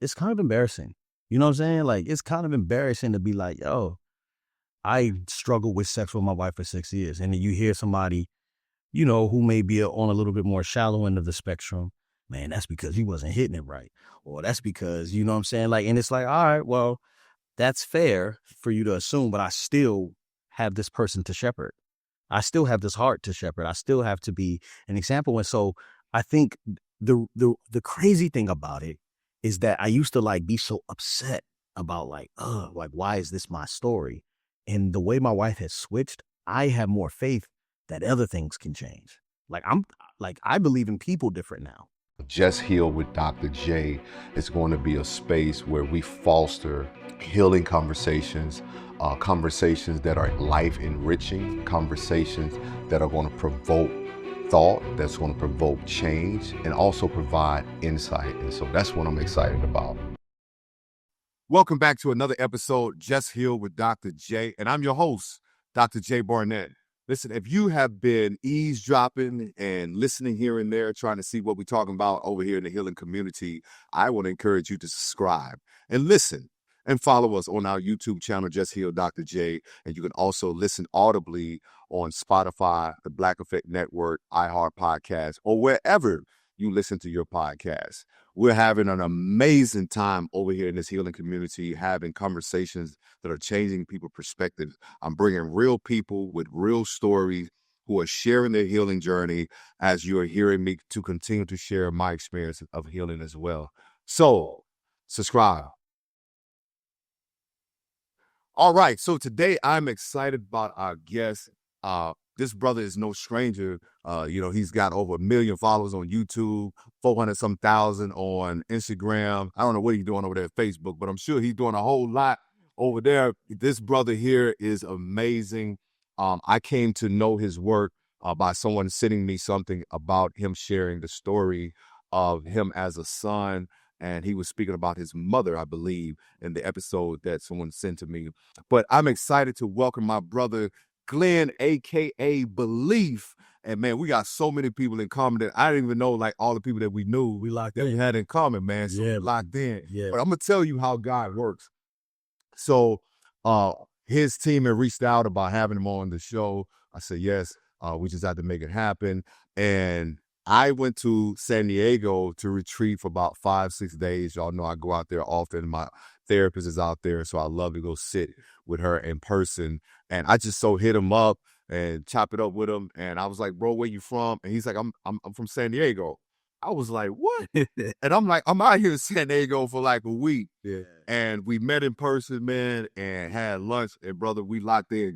it's kind of embarrassing. You know what I'm saying? Like, it's kind of embarrassing to be like, yo, I struggled with sex with my wife for 6 years. And then you hear somebody, who may be on a little bit more shallow end of the spectrum. Man, that's because he wasn't hitting it right. Or that's because, you know what I'm saying? Like, and it's like, all right, well, that's fair for you to assume, but I still have this person to shepherd. I still have this heart to shepherd. I still have to be an example. And so I think the crazy thing about it is that I used to like be so upset about like why is this my story? And the way my wife has switched, I have more faith that other things can change. I believe in people different now. Just Heal with Dr. J is going to be a space where we foster healing conversations, conversations that are life enriching, conversations that are going to provoke thought, that's going to provoke change, and also provide insight. And so that's what I'm excited about. Welcome back to another episode, Just Heal with Dr. J, and I'm your host, Dr. J. Barnett. Listen, if you have been eavesdropping and listening here and there, trying to see what we're talking about over here in the healing community, I want to encourage you to subscribe and listen and follow us on our YouTube channel, Just Heal Dr. J. And you can also listen audibly on Spotify, the Black Effect Network, iHeart Podcast, or wherever you listen to your podcast. We're having an amazing time over here in this healing community, having conversations that are changing people's perspectives. I'm bringing real people with real stories who are sharing their healing journey, as you are hearing me to continue to share my experience of healing as well. So, subscribe. All right, so today I'm excited about our guest. This brother is no stranger. He's got over 1 million followers on YouTube, 400-some thousand on Instagram. I don't know what he's doing over there at Facebook, but I'm sure he's doing a whole lot over there. This brother here is amazing. I came to know his work by someone sending me something about him sharing the story of him as a son. And he was speaking about his mother, I believe, in the episode that someone sent to me. But I'm excited to welcome my brother, Glen, a.k.a. Beleaf. And, man, we got so many people in common that I didn't even know, like, all the people that we knew We locked that in. we had in common, man. So Yeah, we locked in. Yeah. But I'm going to tell you how God works. So his team had reached out about having him on the show. I said, yes, we just had to make it happen. And I went to San Diego to retreat for about 5-6 days. Y'all know I go out there often. My therapist is out there, so I love to go sit with her in person. And I just hit him up and chop it up with him. And I was like, bro, where you from? And he's like, I'm from San Diego. I was like, what? And I'm like, I'm out here in San Diego for like a week. Yeah. And we met in person, man, and had lunch. And brother, we locked in.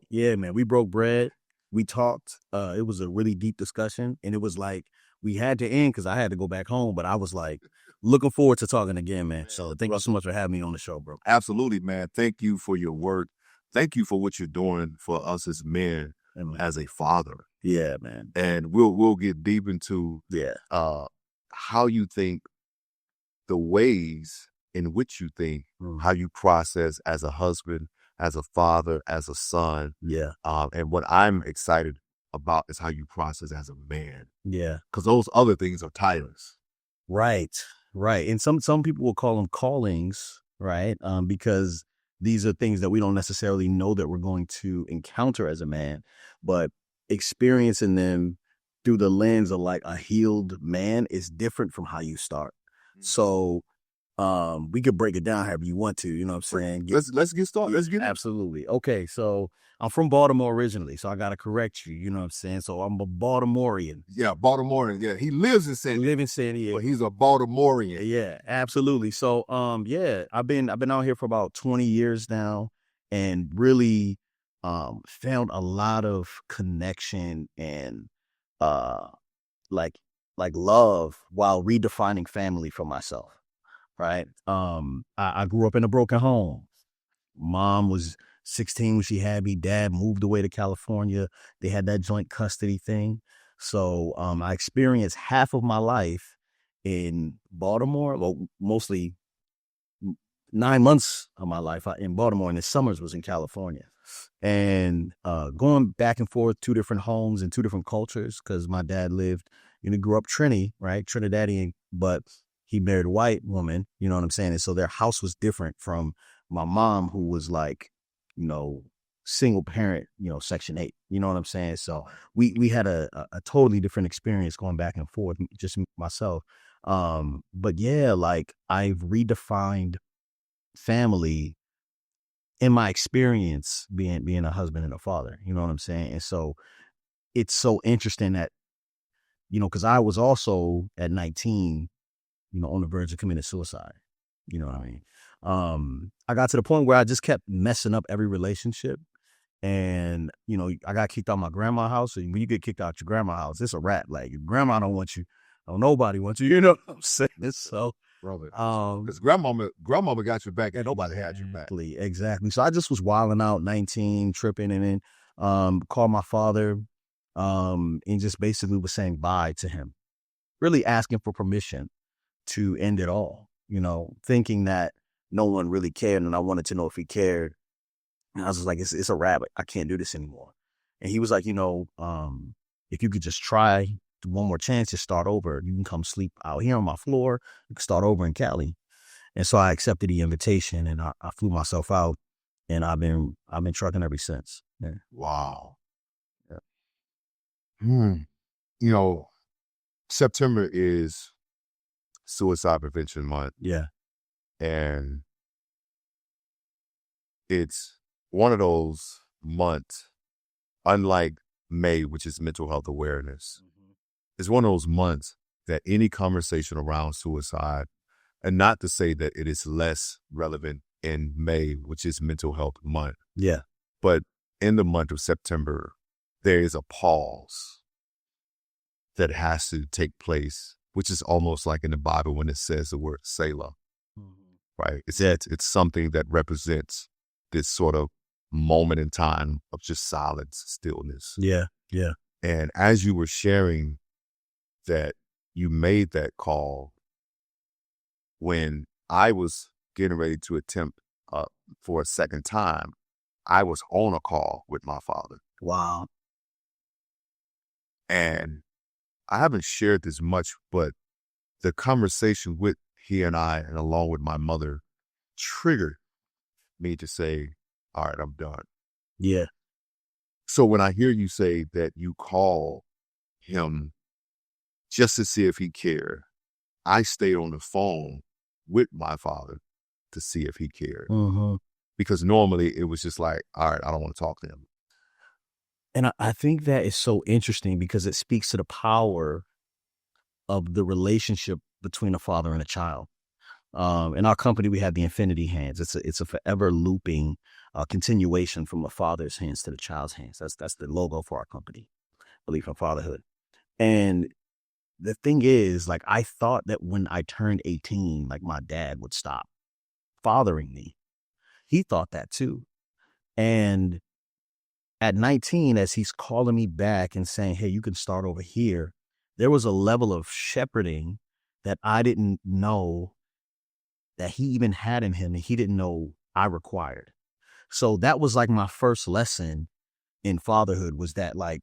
Yeah, man, we broke bread. We talked. It was a really deep discussion, and it was like we had to end because I had to go back home. But I was like, looking forward to talking again, man. So thank you so much for having me on the show, bro. Absolutely, man. Thank you for your work. Thank you for what you're doing for us as men, as a father. Yeah, man. And we'll get deep into how you think, the ways in which you think, how you process as a husband, as a father, as a son. Yeah. And what I'm excited about is how you process as a man. Yeah. Because those other things are titles. Right. And some people will call them callings, right? Because these are things that we don't necessarily know that we're going to encounter as a man, but experiencing them through the lens of like a healed man is different from how you start. So we could break it down however you want to, you know what I'm saying? Let's get started. Let's get it. Absolutely. Okay, so I'm from Baltimore originally, so I got to correct you, you know what I'm saying? So I'm a Baltimorean. Yeah, Baltimorean. Yeah, he lives in San Diego. Live in San Diego. But he's a Baltimorean. Yeah, absolutely. So I've been out here for about 20 years now, and really found a lot of connection and like love while redefining family for myself. Right. I grew up in a broken home. Mom was 16 when she had me. Dad moved away to California. They had that joint custody thing. So I experienced half of my life in Baltimore. Well, mostly 9 months of my life in Baltimore, and the summers was in California. And going back and forth, 2 different homes and 2 different cultures, because my dad grew up Trinidadian, but he married a white woman, you know what I'm saying? And so their house was different from my mom, who was like, single parent, Section 8, you know what I'm saying? So we had a totally different experience going back and forth, just myself. But yeah, like I've redefined family in my experience being a husband and a father, you know what I'm saying? And so it's so interesting that, because I was also at 19, on the verge of committing suicide. You know what I mean? I got to the point where I just kept messing up every relationship. And, I got kicked out of my grandma's house. And when you get kicked out your grandma's house, it's a wrap. Like, your grandma don't want you. Don't nobody want you. You know what I'm saying? So, brother, because grandmama got your back and nobody had your back. Exactly. So I just was wilding out, 19, tripping, and then called my father and just basically was saying bye to him, really asking for permission to end it all, thinking that no one really cared. And I wanted to know if he cared. And I was just like, it's a wrap. I can't do this anymore. And he was like, if you could just try one more chance to start over, you can come sleep out here on my floor. You can start over in Cali. And so I accepted the invitation and I flew myself out, and I've been trucking ever since. Yeah. Wow. Yeah. September is Suicide Prevention Month. Yeah. And it's one of those months, unlike May, which is mental health awareness. It's one of those months that any conversation around suicide, and not to say that it is less relevant in May, which is mental health month. Yeah. But in the month of September, there is a pause that has to take place, which is almost like in the Bible when it says the word Selah, right? It's something that represents this sort of moment in time of just silence, stillness. Yeah, yeah. And as you were sharing that you made that call, when I was getting ready to attempt for a second time, I was on a call with my father. Wow. And I haven't shared this much, but the conversation with he and I, and along with my mother, triggered me to say, all right, I'm done. Yeah. So when I hear you say that you call him just to see if he cared, I stayed on the phone with my father to see if he cared. Because normally it was just like, all right, I don't want to talk to him. And I think that is so interesting because it speaks to the power of the relationship between a father and a child. In our company, we have the infinity hands. It's a forever looping continuation from a father's hands to the child's hands. That's the logo for our company, Beleaf and Fatherhood. And the thing is, like, I thought that when I turned 18, like, my dad would stop fathering me. He thought that too. And at 19, as he's calling me back and saying, hey, you can start over here, there was a level of shepherding that I didn't know that he even had in him, and he didn't know I required. So that was like my first lesson in fatherhood, was that, like,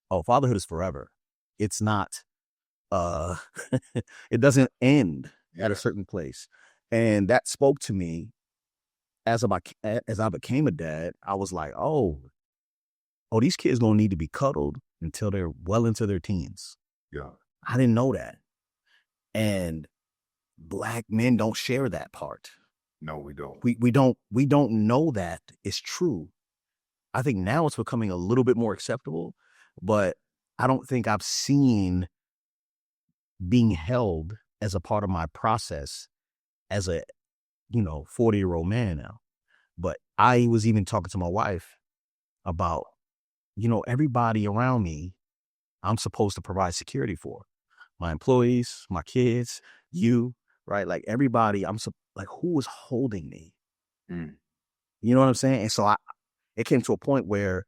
oh, fatherhood is forever. It's not, it doesn't end at a certain place. And that spoke to me as I became a dad. I was like, oh, these kids gonna need to be cuddled until they're well into their teens. Yeah. I didn't know that. And Black men don't share that part. No, we don't. We don't know that it's true. I think now it's becoming a little bit more acceptable, but I don't think I've seen being held as a part of my process as a 40-year-old man now. But I was even talking to my wife about, everybody around me, I'm supposed to provide security for. My employees, my kids, you, right? Like, everybody, who is holding me? You know what I'm saying? And so it came to a point where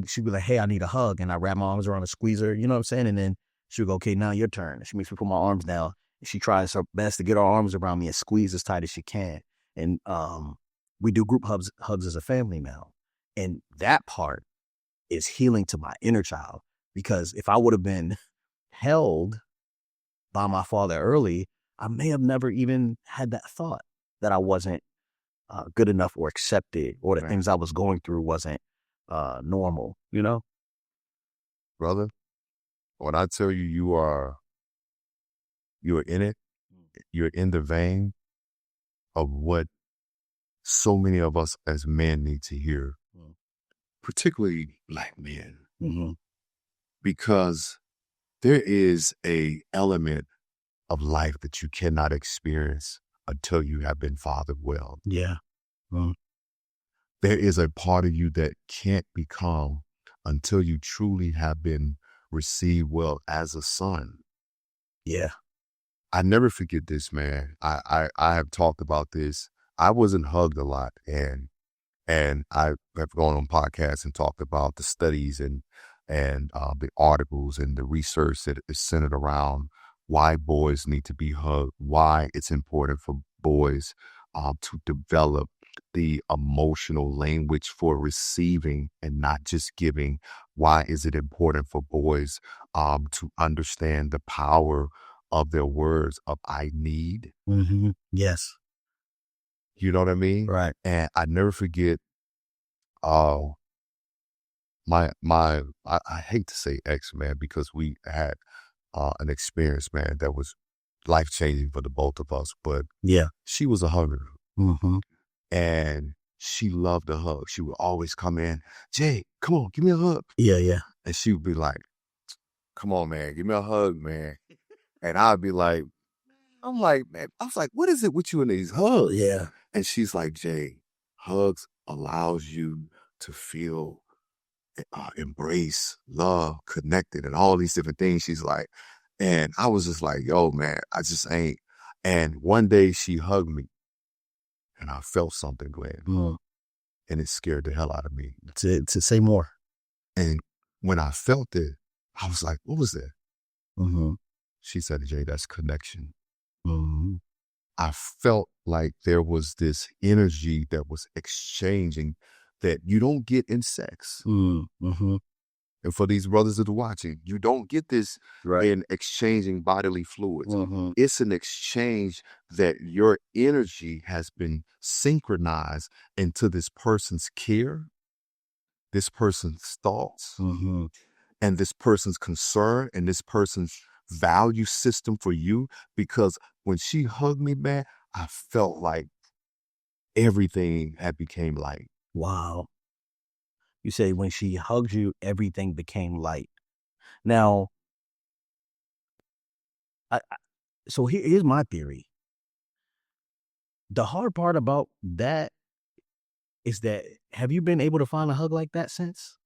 she'd be like, hey, I need a hug. And I wrap my arms around her, squeeze her, you know what I'm saying? And then she would go, okay, now your turn. And she makes me put my arms down. And she tries her best to get her arms around me and squeeze as tight as she can. And we do group hugs as a family now. And that part is healing to my inner child, because if I would have been held by my father early, I may have never even had that thought that I wasn't good enough or accepted, or the things I was going through wasn't normal, you know? Brother, when I tell you you're in it, you're in the vein of what so many of us as men need to hear, particularly Black men, because there is a element of life that you cannot experience until you have been fathered well. Yeah. There is a part of you that can't become until you truly have been received well as a son. Yeah. I never forget this, man. I have talked about this. I wasn't hugged a lot, and I have gone on podcasts and talked about the studies and the articles and the research that is centered around why boys need to be hugged, why it's important for boys to develop the emotional language for receiving and not just giving. Why is it important for boys to understand the power of their words of "I need"? Yes. You know what I mean? Right. And I never forget. I hate to say ex, man, because we had an experience, man, that was life changing for the both of us. But Yeah. she was a hugger, and she loved a hug. She would always come in, Jay, come on, give me a hug. Yeah. Yeah. And she would be like, come on, man, give me a hug, man. And I'd be like, I'm like, man, I was like, what is it with you and these hugs? Yeah. And she's like, Jay, hugs allows you to feel embrace, love, connected, and all these different things. She's like, and I was just like, yo, man, I just ain't. And one day she hugged me, and I felt something, Glenn, and it scared the hell out of me. To say more. And when I felt it, I was like, what was that? She said, Jay, that's connection. I felt like there was this energy that was exchanging that you don't get in sex. And for these brothers that are watching, you don't get this in exchanging bodily fluids. It's an exchange that your energy has been synchronized into this person's care, this person's thoughts, and this person's concern, and this person's value system for you. Because when she hugged me, man, I felt like everything had became light. Wow. You say when she hugged you, everything became light. Now, so here's my theory. The hard part about that is that, have you been able to find a hug like that since?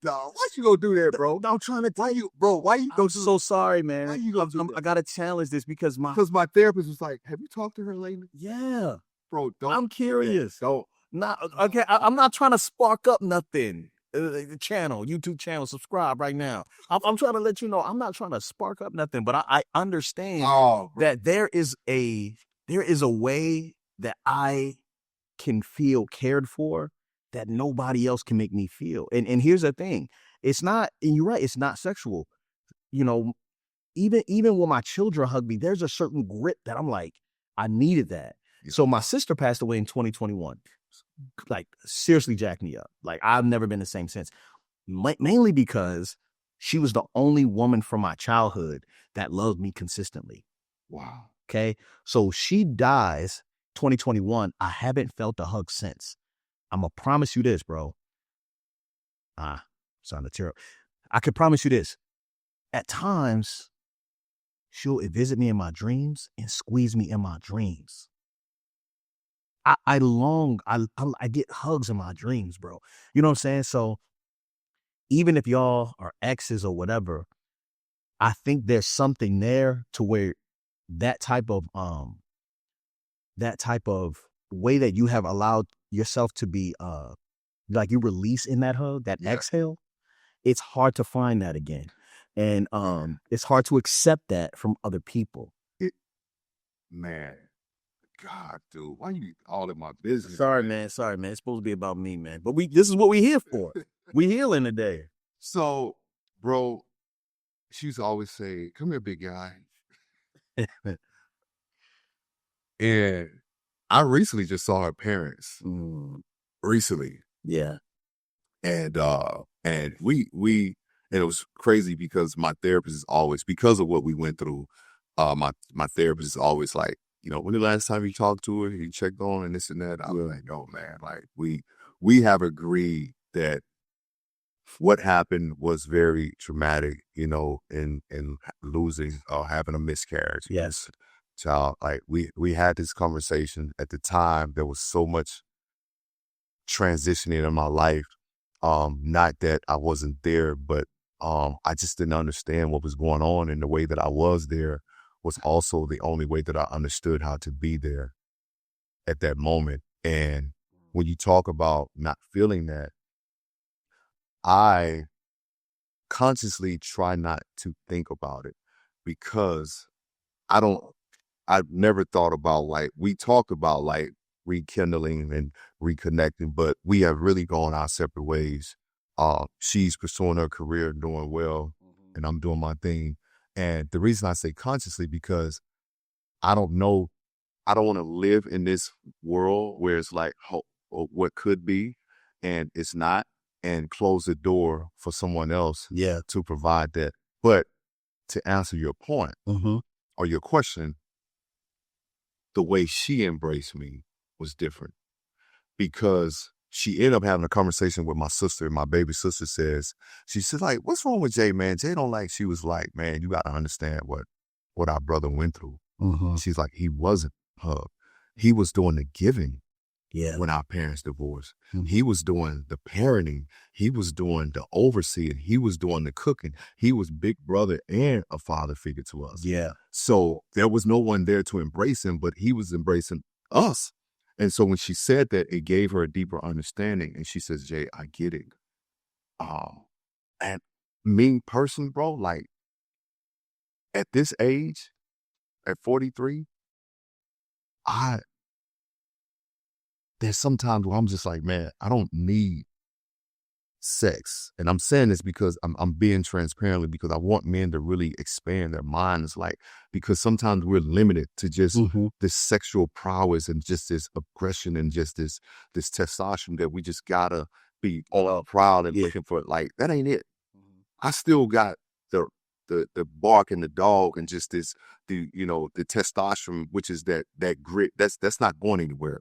No, why you gonna do that, bro? I'm trying to tell you, Why you I'm so sorry, man. Why you gonna do that? I gotta challenge this because my therapist was like, have you talked to her lately? yeah. Bro, don't. I'm curious. Don't. Not okay. I'm not trying to spark up nothing. The channel, YouTube channel, subscribe right now. I'm trying to let you know I'm not trying to spark up nothing, but I understand that there is a way that I can feel cared for that nobody else can make me feel. And here's the thing. It's not, and you're right, it's not sexual. You know, even when my children hug me, there's a certain grip that I'm like, I needed that. So my sister passed away in 2021. Like, seriously jacked me up. Like, I've never been the same since. Mainly because she was the only woman from my childhood that loved me consistently. Wow. Okay. So she dies 2021. I haven't felt a hug since. I'm going to promise you this, bro. Sound terrible. I can promise you this. At times, she'll visit me in my dreams and squeeze me in my dreams. I get hugs in my dreams, bro. You know what I'm saying? So even if y'all are exes or whatever, I think there's something there to where that type of way that you have allowed yourself to be like you release in that hug, that exhale, it's hard to find that again. And it's hard to accept that from other people. Man. God, dude, why you all in my business? Sorry, man. It's supposed to be about me, man. But this is what we here for. We healing today. So bro, she used to always say, "Come here, big guy." And I recently just saw her parents. Recently. Yeah. And we and it was crazy because my therapist is always, because of what we went through, my therapist is always like, when the last time you talked to her, you checked on her and this and that. I was like, oh man, like we have agreed that what happened was very traumatic, in losing or having a miscarriage. Yes. Child, like we had this conversation at the time. There was so much transitioning in my life. Not that I wasn't there, but I just didn't understand what was going on. And the way that I was there was also the only way that I understood how to be there at that moment. And when you talk about not feeling that, I consciously try not to think about it because I've never thought about, like, we talked about like rekindling and reconnecting, but we have really gone our separate ways. She's pursuing her career, doing well, and I'm doing my thing. And the reason I say consciously, because I don't know, I don't want to live in this world where it's like what could be and it's not, and close the door for someone else to provide that. But to answer your point or your question, the way she embraced me was different, because she ended up having a conversation with my sister. My baby sister she said, like, what's wrong with Jay, man? Jay don't like, she was like, man, you got to understand what our brother went through. She's like, he wasn't hugged. He was doing the giving when our parents divorced. He was doing the parenting. He was doing the overseeing. He was doing the cooking. He was big brother and a father figure to us. Yeah. So there was no one there to embrace him, but he was embracing us. And so when she said that, it gave her a deeper understanding. And she says, Jay, I get it. And me personally, bro, like, at this age, at 43, there's sometimes where I'm just like, man, I don't need sex. And I'm saying this because I'm being transparently, because I want men to really expand their minds, like, because sometimes we're limited to just this sexual prowess and just this aggression and just this testosterone that we just gotta be all proud and looking for. Like, that ain't it. I still got the bark and the dog and just the testosterone, which is that grit. That's not going anywhere.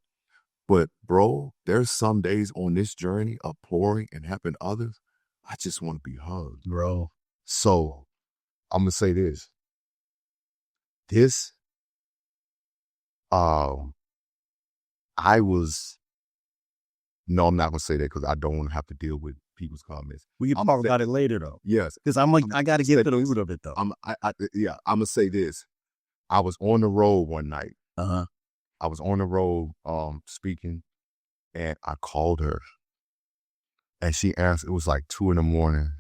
But bro, there's some days on this journey of pouring and helping others, I just want to be hugged, bro. So I'm gonna say this. No, I'm not gonna say that because I don't want to have to deal with people's comments. We can talk about it later though. Yes, because I got to get to the root of it though. I'm gonna say this. I was on the road one night. I was on the road speaking, and I called her, and she answered. It was like 2 a.m,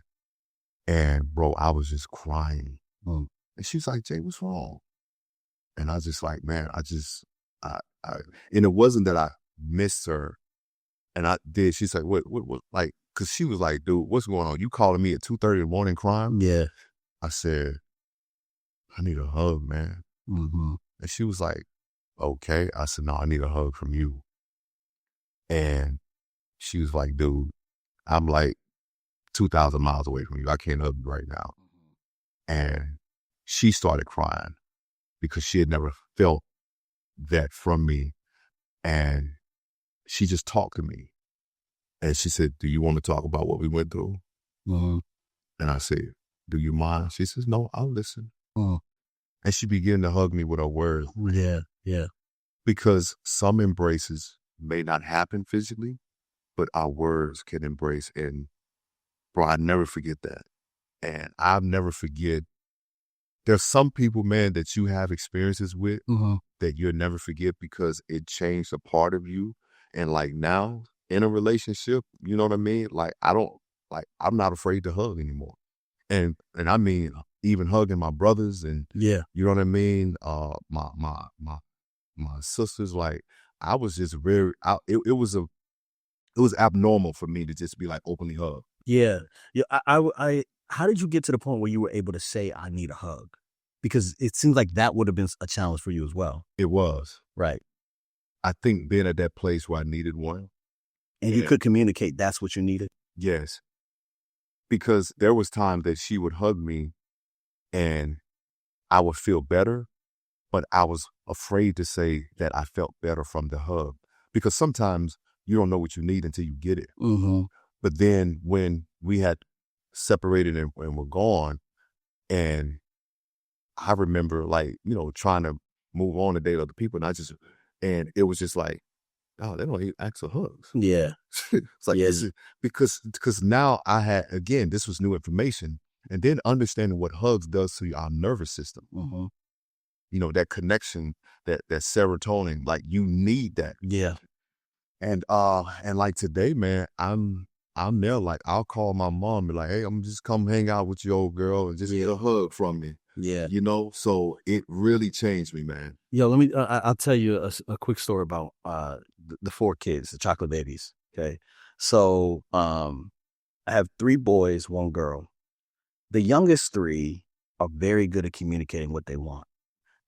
and bro, I was just crying. And she was like, Jay, what's wrong? And I was just like, man, and it wasn't that I missed her, and I did. She's like, what, like, because she was like, dude, what's going on? You calling me at 2:30 in the morning crying? Yeah. I said, I need a hug, man. And she was like, okay. I said, no, I need a hug from you. And she was like, dude, I'm like 2,000 miles away from you. I can't hug you right now. And she started crying because she had never felt that from me. And she just talked to me. And she said, do you want to talk about what we went through? And I said, do you mind? She says, no, I'll listen. And she began to hug me with her words. Yeah. Because some embraces may not happen physically, but our words can embrace. And bro, I never forget that. And I'll never forget. There's some people, man, that you have experiences with that you'll never forget because it changed a part of you. And like now in a relationship, you know what I mean? Like, I'm not afraid to hug anymore. And I mean, even hugging my brothers and you know what I mean? My sisters, like, I was just it was abnormal for me to just be like openly hug. Yeah. I how did you get to the point where you were able to say, I need a hug? Because it seems like that would have been a challenge for you as well. It was. Right. I think being at that place where I needed one. And you could communicate that's what you needed? Yes. Because there was time that she would hug me and I would feel better, but I was afraid to say that I felt better from the hug. Because sometimes you don't know what you need until you get it. Mm-hmm. But then when we had separated and were gone, and I remember trying to move on to date other people, and it was just like, oh, they don't even ask for hugs. Yeah. It's like, Yeah. this is, because now I had, again, this was new information, and then understanding what hugs does to our nervous system. Mm-hmm. That connection, that serotonin, like you need that. Yeah. And like today, man, I'm there. Like I'll call my mom and be like, hey, I'm just come hang out with your old girl and just get a hug from me. Yeah. So it really changed me, man. Yo, let me, I'll tell you a quick story about the 4 kids, the chocolate babies. Okay. So I have 3 boys, 1 girl. The youngest 3 are very good at communicating what they want,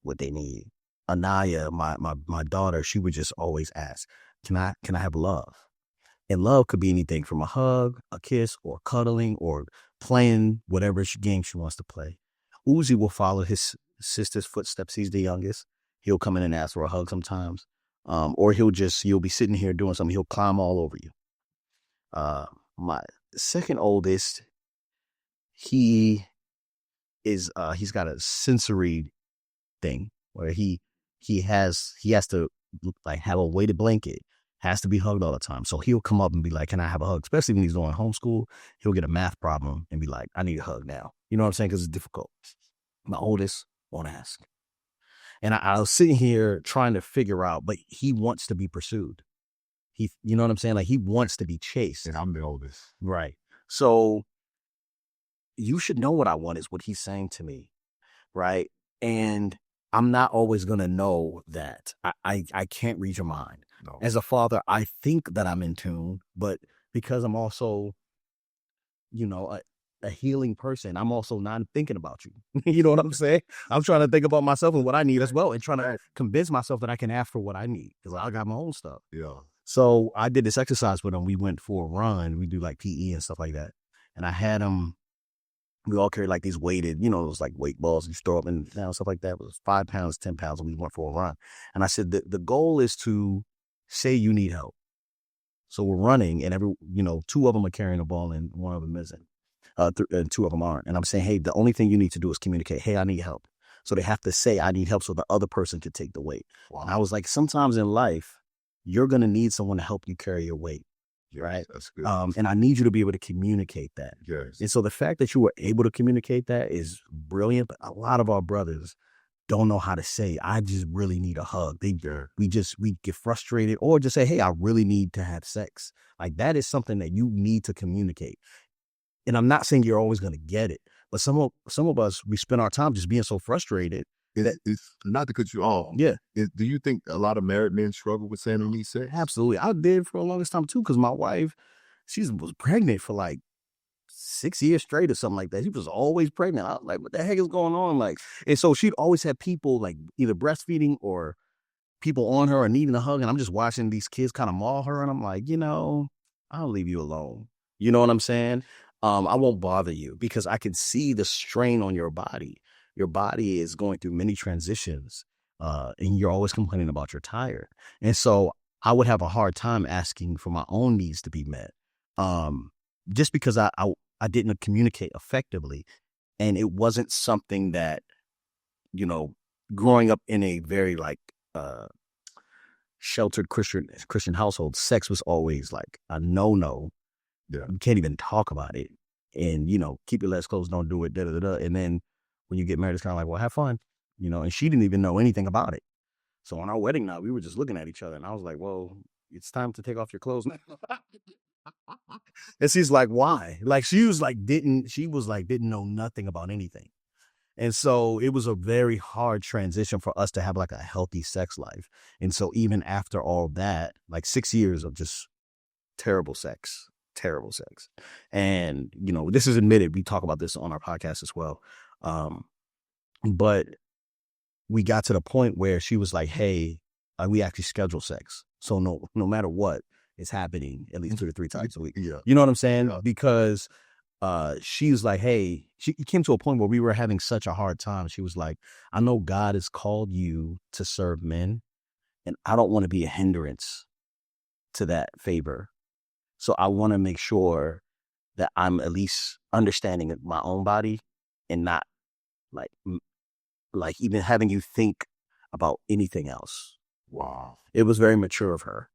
what they need. Anaya, my daughter, she would just always ask, can I have love? And love could be anything from a hug, a kiss, or cuddling, or playing whatever game she wants to play. Uzi will follow his sister's footsteps. He's the youngest. He'll come in and ask for a hug sometimes. Or you'll be sitting here doing something. He'll climb all over you. My second oldest, he's got a sensory thing where he has to like have a weighted blanket, has to be hugged all the time. So he'll come up and be like, can I have a hug? Especially when he's doing homeschool, he'll get a math problem and be like, I need a hug now. You know what I'm saying? Because it's difficult. My oldest won't ask. And I was sitting here trying to figure out, but he wants to be pursued. You know what I'm saying? Like he wants to be chased. And I'm the oldest. Right. So you should know what I want is what he's saying to me. Right. And I'm not always going to know that. I can't read your mind. No. As a father, I think that I'm in tune, but because I'm also, a healing person, I'm also not thinking about you. You know what I'm saying? I'm trying to think about myself and what I need as well, and trying to convince myself that I can ask for what I need because I got my own stuff. Yeah. So I did this exercise with him. We went for a run. We do like PE and stuff like that. And I had him, we all carried like these weighted, those like weight balls you throw up and down, stuff like that. It was 5 pounds, 10 pounds, and we went for a run. And I said, the goal is to say you need help. So we're running and 2 of them are carrying a ball and 1 of them isn't. And 2 of them aren't. And I'm saying, hey, the only thing you need to do is communicate, hey, I need help. So they have to say, I need help so the other person can take the weight. Wow. And I was like, sometimes in life, you're going to need someone to help you carry your weight. Yes, right. That's good. And I need you to be able to communicate that. Yes. And so the fact that you were able to communicate that is brilliant. But a lot of our brothers don't know how to say, I just really need a hug. We get frustrated or just say, hey, I really need to have sex. Like that is something that you need to communicate. And I'm not saying you're always going to get it, but some of us, we spend our time just being so frustrated. It's not to cut you off. Yeah. Do you think a lot of married men struggle with saying they need sex? Absolutely. I did for the longest time too, because my wife, she was pregnant for like 6 years straight or something like that. She was always pregnant. I was like, what the heck is going on? Like, and so she'd always have people like either breastfeeding or people on her or needing a hug. And I'm just watching these kids kind of maul her. And I'm like, I'll leave you alone. You know what I'm saying? I won't bother you because I can see the strain on your body. Your body is going through many transitions, and you're always complaining about you're tired. And so I would have a hard time asking for my own needs to be met, just because I didn't communicate effectively. And it wasn't something that, growing up in a very like sheltered Christian household, sex was always like a no-no. Yeah. You can't even talk about it. And, keep your legs closed, don't do it, da-da-da-da. And then when you get married, it's kind of like, well, have fun, and she didn't even know anything about it. So on our wedding night, we were just looking at each other and I was like, well, it's time to take off your clothes now. And she's like, why? Like, didn't know nothing about anything. And so it was a very hard transition for us to have like a healthy sex life. And so even after all that, like 6 years of just terrible sex, terrible sex. And, you know, this is admitted. We talk about this on our podcast as well. But we got to the point where she was like, hey, we actually schedule sex. So no matter what is happening, at least 2 to 3 times a week. Yeah. You know what I'm saying? Yeah. Because she was like, hey, she came to a point where we were having such a hard time. She was like, I know God has called you to serve men, and I don't want to be a hindrance to that favor. So I want to make sure that I'm at least understanding my own body and not like even having you think about anything else. Wow. It was very mature of her.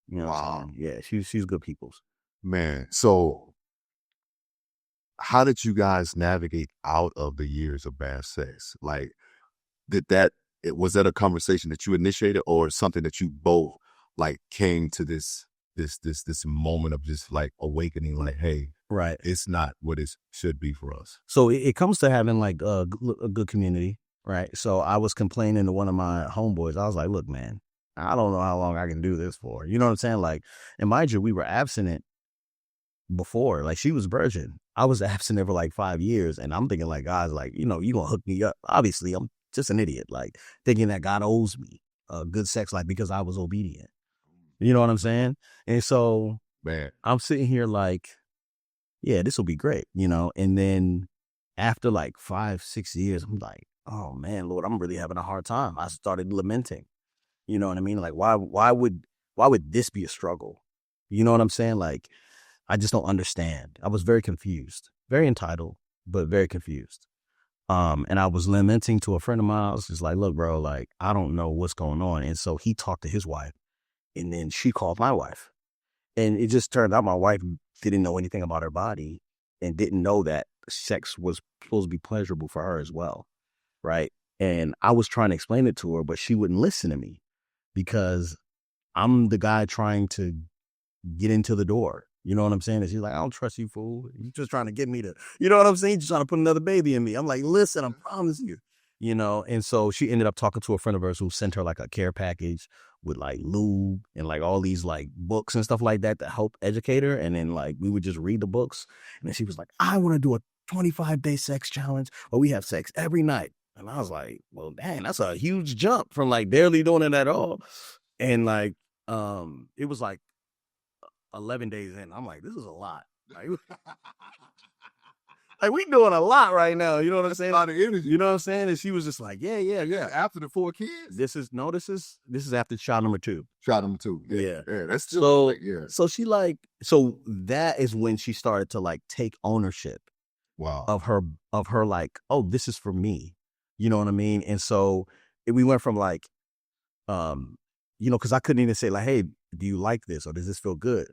You know Wow. what I'm saying? Yeah, she's good people's. Man, so how did you guys navigate out of the years of bad sex? Like, was that a conversation that you initiated, or something that you both like came to this moment of just like awakening, like, hey, Right. it's not what it should be for us? So it comes to having like a good community, right? So I was complaining to one of my homeboys. I was like, look, man, I don't know how long I can do this for. You know what I'm saying? Like, and mind you, we were abstinent before. Like, she was virgin. I was abstinent for like 5 years. And I'm thinking like, God's like, you know, you gonna hook me up. Obviously, I'm just an idiot. Like, thinking that God owes me a good sex life because I was obedient. You know what I'm saying? And so, Man, I'm sitting here like, yeah, this will be great, you know? And then after like 5-6 years, I'm like, oh man, Lord, I'm really having a hard time. I started lamenting. You know what I mean? Like, why would this be a struggle? You know what I'm saying? Like, I just don't understand. I was very confused, very entitled, but very confused. And I was lamenting to a friend of mine. I was just like, look, bro, like, I don't know what's going on. And so he talked to his wife, and then she called my wife. And it just turned out my wife didn't know anything about her body and didn't know that sex was supposed to be pleasurable for her as well. Right. And I was trying to explain it to her, but she wouldn't listen to me because I'm the guy trying to get into the door. You know what I'm saying? And she's like, I don't trust you, fool. You're just trying to get me to, you know what I'm saying? You're just trying to put another baby in me. I'm like, listen, I promise you. You know, and so she ended up talking to a friend of hers who sent her like a care package with like lube and like all these like books and stuff like that to help educate her. And then like we would just read the books. And then she was like, I want to do a 25-day sex challenge where we have sex every night. And I was like, well, dang, that's a huge jump from like barely doing it at all. And like, it was like 11 days in. I'm like, this is a lot. Like we doing a lot right now. You know what I'm saying? A lot of energy. You know what I'm saying? And she was just like, yeah. After the 4 kids, This is after child number 2. shot them too. Yeah. That's still So like, yeah. so she like, so that is when she started to like take ownership Wow. of her like, oh, this is for me. You know what I mean? And so we went from like, you know, because I couldn't even say like, hey, do you like this or does this feel good?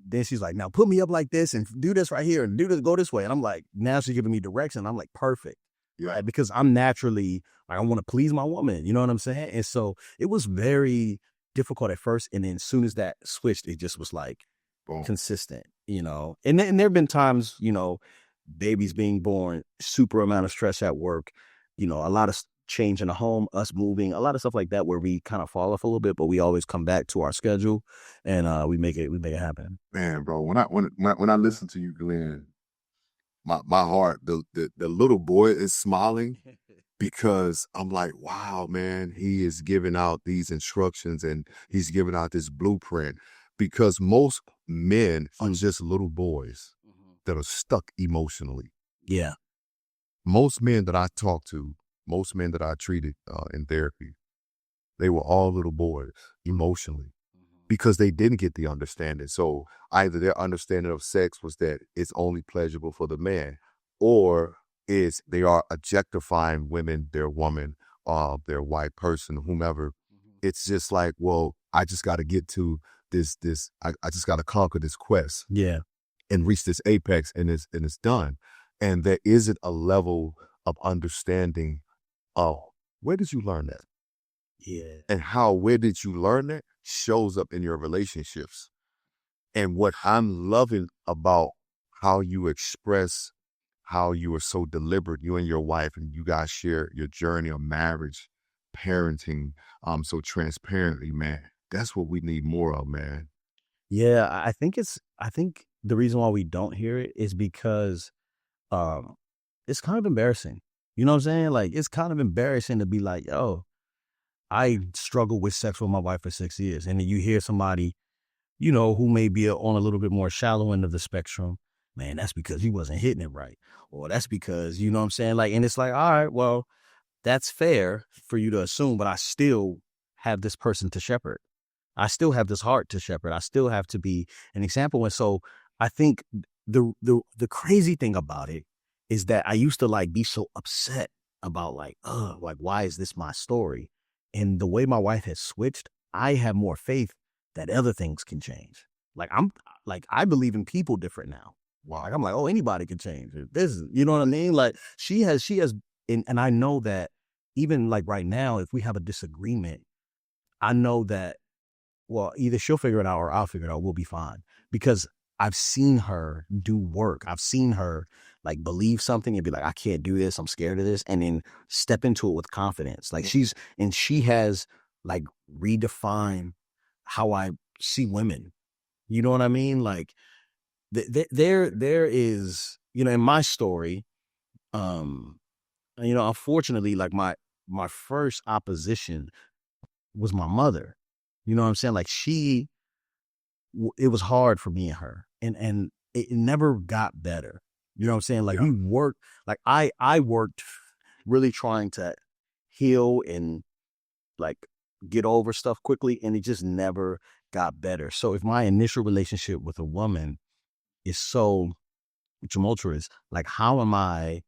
Then she's like, now put me up like this and do this right here and do this, go this way. And I'm like, now she's giving me direction. I'm like, perfect. Yeah. Right? Because I'm naturally, like, I want to please my woman. You know what I'm saying? And so it was very difficult at first. And then as soon as that switched, it just was like Boom. consistent, you know. And there have been times, you know, babies being born, super amount of stress at work, you know, a lot of change in the home, us moving, a lot of stuff like that where we kind of fall off a little bit, but we always come back to our schedule and we make it happen. Man, bro, when I listen to you, Glenn, my heart, the little boy is smiling because I'm like, wow, man, he is giving out these instructions and he's giving out this blueprint, because most men are just little boys that are stuck emotionally. Yeah. Most men that I talk to, most men that I treated in therapy, they were all little boys emotionally because they didn't get the understanding. So either their understanding of sex was that it's only pleasurable for the man, or is they are objectifying women, their woman, their white person, whomever. It's just like, well, I just got to get to this, I just got to conquer this quest. Yeah. And reach this apex and it's done. And there isn't a level of understanding. Oh, where did you learn that? Yeah. And where did you learn that shows up in your relationships. And what I'm loving about how you express, how you are so deliberate, you and your wife, and you guys share your journey of marriage, parenting, so transparently, man. That's what we need more of, man. Yeah, I think the reason why we don't hear it is because um it's kind of embarrassing. You know what I'm saying? Like it's kind of embarrassing to be like, yo, I struggled with sex with my wife for 6 years. And then you hear somebody, who may be on a little bit more shallow end of the spectrum. Man, that's because he wasn't hitting it right. Or that's because, you know what I'm saying? Like, and it's like, all right, well, that's fair for you to assume, but I still have this person to shepherd. I still have this heart to shepherd. I still have to be an example. And so I think the crazy thing about it is that I used to like be so upset about like why is this my story? And the way my wife has switched, I have more faith that other things can change. Like I believe in people different now. Wow. Like I'm like, oh, anybody can change. This is, you know what I mean? Like she has, and I know that even like right now, if we have a disagreement, I know that, well, either she'll figure it out or I'll figure it out. We'll be fine because I've seen her do work. I've seen her like believe something and be like, I can't do this. I'm scared of this. And then step into it with confidence. Like she has like redefined how I see women. You know what I mean? Like there is, in my story, unfortunately, like my first opposition was my mother. You know what I'm saying? Like it was hard for me and her, and it never got better. You know what I'm saying? Like we worked, like I worked really trying to heal and like get over stuff quickly, and it just never got better. So if my initial relationship with a woman is so tumultuous, like how am I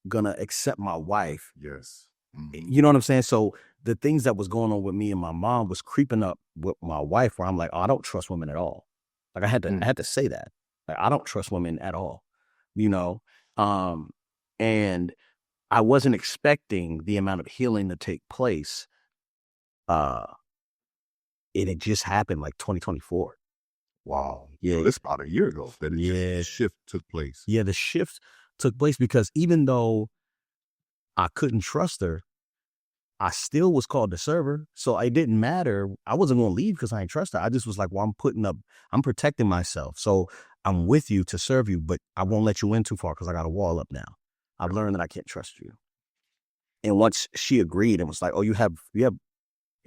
gonna accept my wife? Yes. You know what I'm saying? So the things that was going on with me and my mom was creeping up with my wife, where I'm like, oh, I don't trust women at all. Like I had to say that. Like I don't trust women at all. You know, and I wasn't expecting the amount of healing to take place. And it just happened like 2024. Wow. Yeah. So it's about a year ago that the shift took place. Yeah, the shift took place because even though I couldn't trust her, I still was called to serve her. So it didn't matter. I wasn't going to leave because I didn't trust her. I just was like, well, I'm protecting myself. So I'm with you to serve you, but I won't let you in too far because I got a wall up now. I've learned that I can't trust you. And once she agreed and was like, oh, you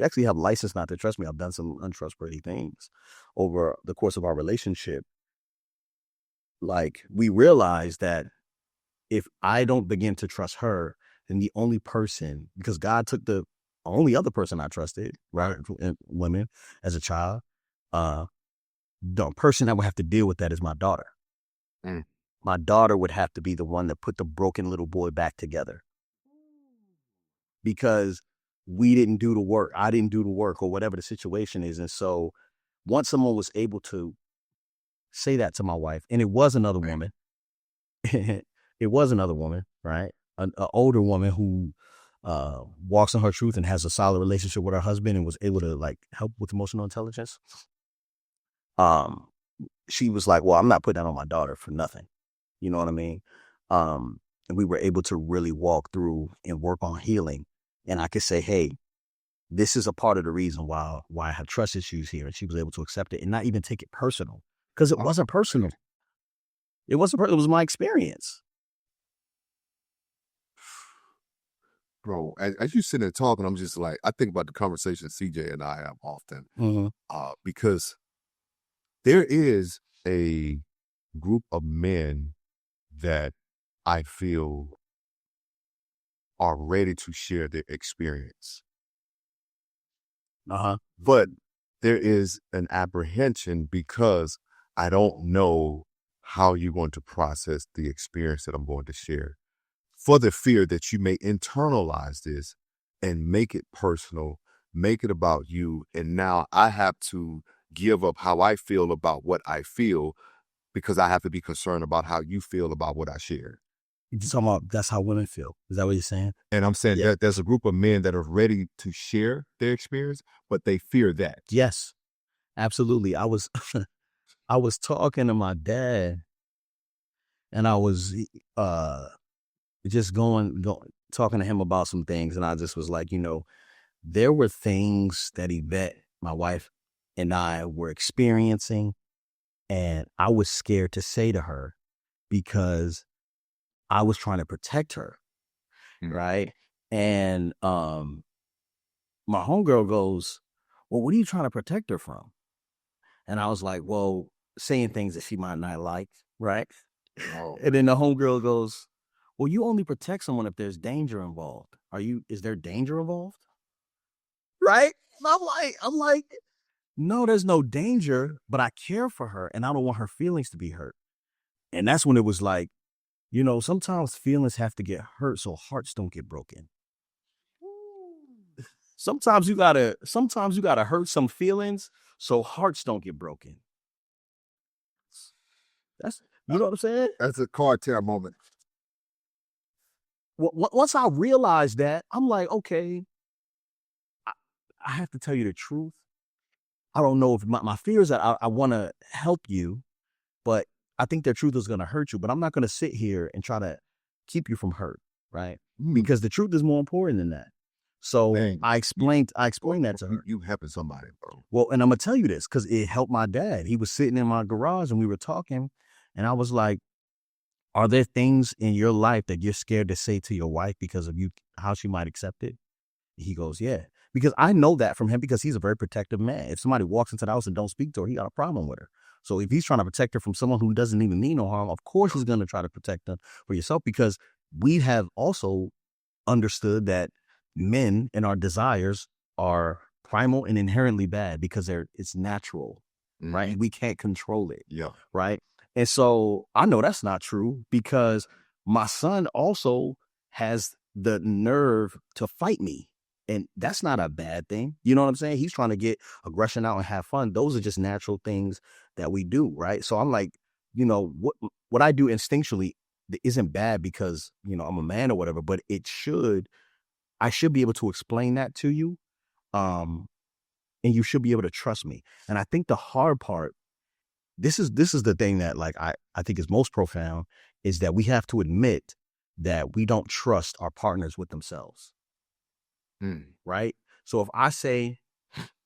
actually have license not to trust me. I've done some untrustworthy things over the course of our relationship. Like we realized that if I don't begin to trust her, then the only person, because God took the only other person I trusted, right, women as a child, the person that would have to deal with that is my daughter. My daughter would have to be the one that put the broken little boy back together. Because we didn't do the work. I didn't do the work or whatever the situation is. And so once someone was able to say that to my wife, and it was another woman, right? An older woman who walks in her truth and has a solid relationship with her husband and was able to like help with emotional intelligence. She was like, well, I'm not putting that on my daughter for nothing. You know what I mean? And we were able to really walk through and work on healing. And I could say, hey, this is a part of the reason why I have trust issues here. And she was able to accept it and not even take it personal because it wasn't personal. It wasn't personal. It was my experience. Bro, as you sit there talking, I'm just like, I think about the conversation CJ and I have often, because there is a group of men that I feel are ready to share their experience. But there is an apprehension because I don't know how you're going to process the experience that I'm going to share, for the fear that you may internalize this and make it personal, make it about you. And now I have to give up how I feel about what I feel because I have to be concerned about how you feel about what I share. You're talking about that's how women feel. Is that what you're saying? And I'm saying that there's a group of men that are ready to share their experience, but they fear that. Yes, absolutely. I was talking to my dad and I was just talking to him about some things. And I just was like, there were things that Yvette, my wife, and I were experiencing, and I was scared to say to her because I was trying to protect her, right? And my homegirl goes, well, what are you trying to protect her from? And I was like, well, saying things that she might not like, right? Oh. And then the homegirl goes, well, you only protect someone if there's danger involved. Is there danger involved? Right? And I'm like, no, there's no danger, but I care for her and I don't want her feelings to be hurt. And that's when it was like, sometimes feelings have to get hurt so hearts don't get broken. Sometimes you gotta hurt some feelings so hearts don't get broken. You know what I'm saying? That's a cartel moment. Once I realized that, I'm like, okay, I have to tell you the truth. I don't know if my fear is that I want to help you, but I think the truth is going to hurt you. But I'm not going to sit here and try to keep you from hurt, right? Because the truth is more important than that. So Man, I explained that to her. You helping somebody, bro. Well, and I'm going to tell you this because it helped my dad. He was sitting in my garage and we were talking, and I was like, are there things in your life that you're scared to say to your wife because of how she might accept it? He goes, yeah. Because I know that from him because he's a very protective man. If somebody walks into the house and don't speak to her, he got a problem with her. So if he's trying to protect her from someone who doesn't even mean no harm, of course he's going to try to protect her for yourself, because we have also understood that men and our desires are primal and inherently bad because it's natural, right? We can't control it, right? And so I know that's not true because my son also has the nerve to fight me. And that's not a bad thing. You know what I'm saying? He's trying to get aggression out and have fun. Those are just natural things that we do, right? So I'm like, what I do instinctually isn't bad because, I'm a man or whatever, but I should be able to explain that to you. And you should be able to trust me. And I think the hard part, this is the thing that I think is most profound, is that we have to admit that we don't trust our partners with themselves. Right. So if I say,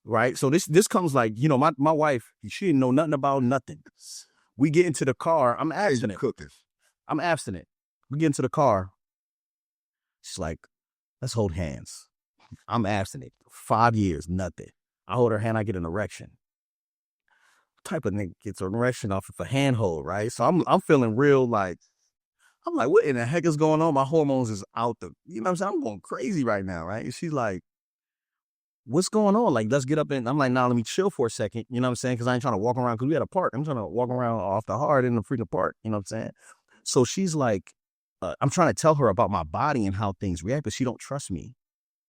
right. So this comes like, my wife, she didn't know nothing about nothing. We get into the car. I'm abstinent. I'm abstinent. We get into the car. She's like, let's hold hands. I'm abstinent. 5 years, nothing. I hold her hand. I get an erection. What type of nigga gets an erection off of a handhold, right? So I'm feeling real like, I'm like, what in the heck is going on? My hormones is out you know what I'm saying? I'm going crazy right now, right? And she's like, what's going on? Like, let's get up and I'm like, nah, let me chill for a second. You know what I'm saying? Because I ain't trying to walk around, because we had a park. I'm trying to walk around off the hard in the freaking park. You know what I'm saying? So she's like, I'm trying to tell her about my body and how things react, but she don't trust me,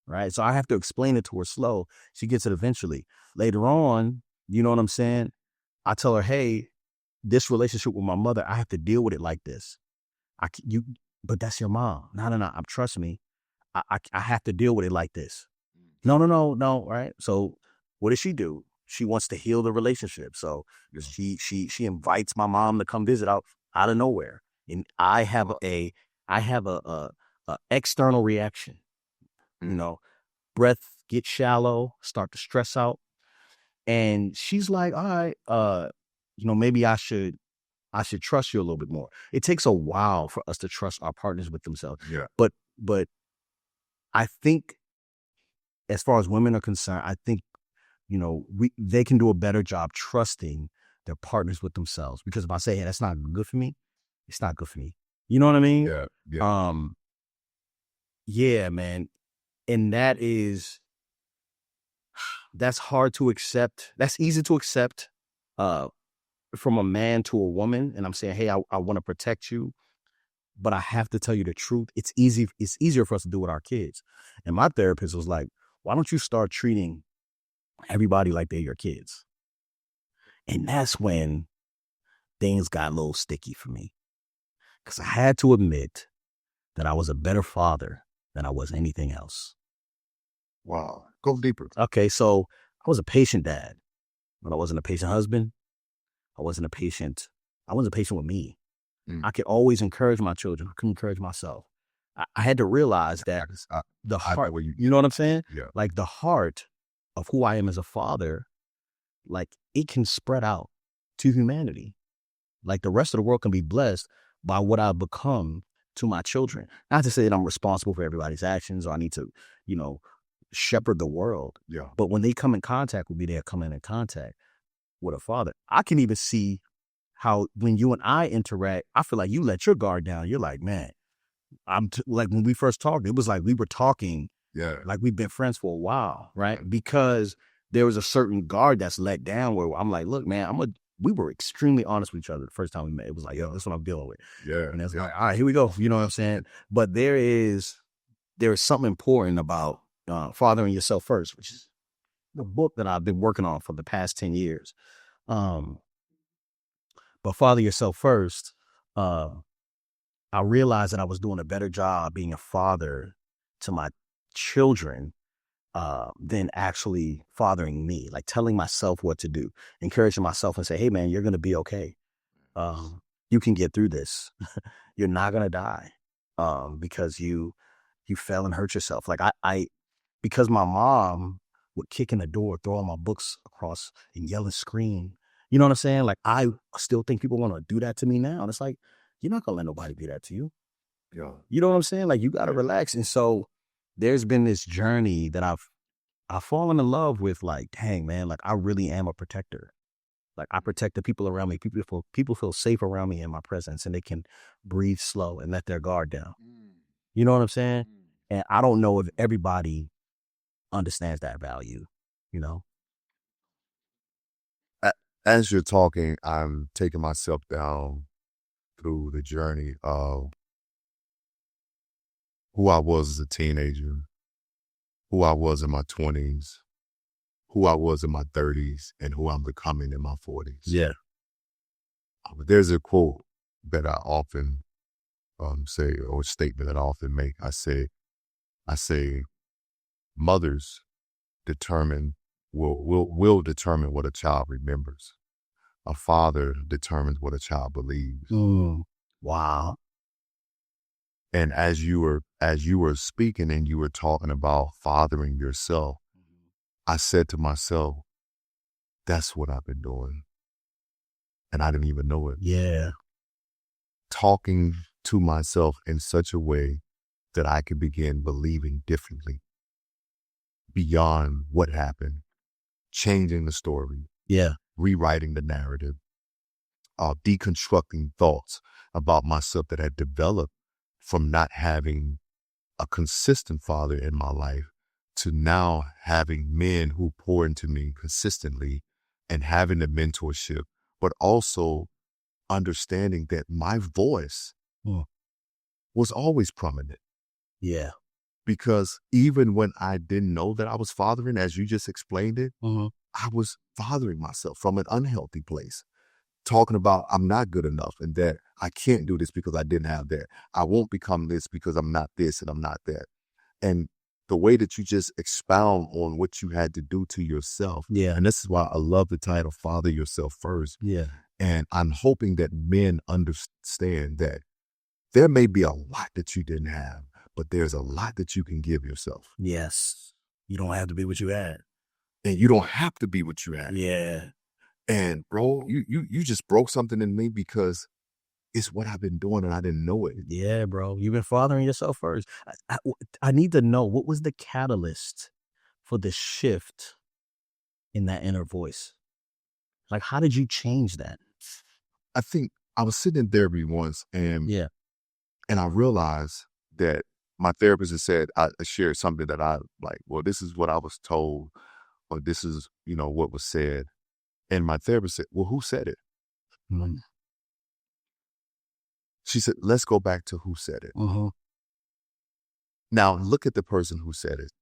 right? So I have to explain it to her slow. She gets it eventually. Later on, you know what I'm saying? I tell her, hey, this relationship with my mother, I have to deal with it like this. But that's your mom. No. Trust me. I have to deal with it like this. No. Right. So what does she do? She wants to heal the relationship. So she invites my mom to come visit out of nowhere. And I have a external reaction, breath gets shallow, start to stress out. And she's like, all right, maybe I should trust you a little bit more. It takes a while for us to trust our partners with themselves. Yeah. But I think as far as women are concerned, I think, they can do a better job trusting their partners with themselves. Because if I say, hey, that's not good for me, it's not good for me. You know what I mean? Yeah. Yeah, man. And that's hard to accept. That's easy to accept from a man to a woman. And I'm saying, hey, I want to protect you, but I have to tell you the truth. It's easier for us to do with our kids. And my therapist was like, why don't you start treating everybody like they're your kids? And that's when things got a little sticky for me, because I had to admit that I was a better father than I was anything else. Wow. Go deeper. Okay, so I was a patient dad, but I wasn't a patient husband. I wasn't patient with me. I could always encourage my children. I couldn't encourage myself. I had to realize that the heart, you know what I'm saying? Yeah. Like the heart of who I am as a father like it can spread out to humanity. Like the rest of the world can be blessed by what I've become to my children. Not to say that I'm responsible for everybody's actions or I need to, shepherd the world. Yeah. But when they come in contact with me, they're coming in contact with a father. I can even see how when you and I interact, I feel like you let your guard down. You're like, man, like when we first talked, it was like we were talking like we've been friends for a while, right? Because there was a certain guard that's let down where I'm like, look, man, we were extremely honest with each other the first time we met. It was like, yo, that's what I'm dealing with. Yeah. And it's like, all right, here we go. You know what I'm saying? But there is something important about fathering yourself first, which is the book that I've been working on for the past 10 years. But father yourself first, I realized that I was doing a better job being a father to my children than actually fathering me, like telling myself what to do, encouraging myself and say, hey, man, you're going to be okay. You can get through this. You're not going to die because you fell and hurt yourself. Like because my mom would kick in the door, throw all my books across and yell and scream. You know what I'm saying? Like, I still think people want to do that to me now. And it's like, you're not going to let nobody do that to you. Yeah. You know what I'm saying? Like, you got to relax. And so there's been this journey that I've fallen in love with, like, dang, man, like I really am a protector. Like I protect the people around me. People feel safe around me in my presence and they can breathe slow and let their guard down. You know what I'm saying? And I don't know if everybody understands that value, you know? As you're talking, I'm taking myself down through the journey of who I was as a teenager, who I was in my 20s, who I was in my 30s, and who I'm becoming in my 40s. Yeah. There's a quote that I often say, or a statement that I often make. I say, mothers will determine what a child remembers. A father determines what a child believes. Wow. And as you were speaking and you were talking about fathering yourself, I said to myself, that's what I've been doing. And I didn't even know it. Yeah. Talking to myself in such a way that I could begin believing differently beyond what happened, changing the story. Yeah. Rewriting the narrative, deconstructing thoughts about myself that had developed from not having a consistent father in my life to now having men who pour into me consistently and having the mentorship, but also understanding that my voice was always prominent. Yeah. Because even when I didn't know that I was fathering, as you just explained it, I was fathering myself from an unhealthy place, talking about I'm not good enough and that I can't do this because I didn't have that. I won't become this because I'm not this and I'm not that. And the way that you just expound on what you had to do to yourself. Yeah. And this is why I love the title, Father Yourself First. Yeah. And I'm hoping that men understand that there may be a lot that you didn't have, but there's a lot that you can give yourself. Yes. You don't have to be what you had. And you don't have to be what you had. Yeah. And bro, you just broke something in me because it's what I've been doing and I didn't know it. Yeah, bro. You've been fathering yourself first. I need to know, what was the catalyst for the shift in that inner voice? Like, how did you change that? I think I was sitting in therapy once and I realized that my therapist had said, I shared something that I like, well, this is what I was told, or this is, what was said. And my therapist said, well, who said it? She said, let's go back to who said it. Now, look at the person who said it.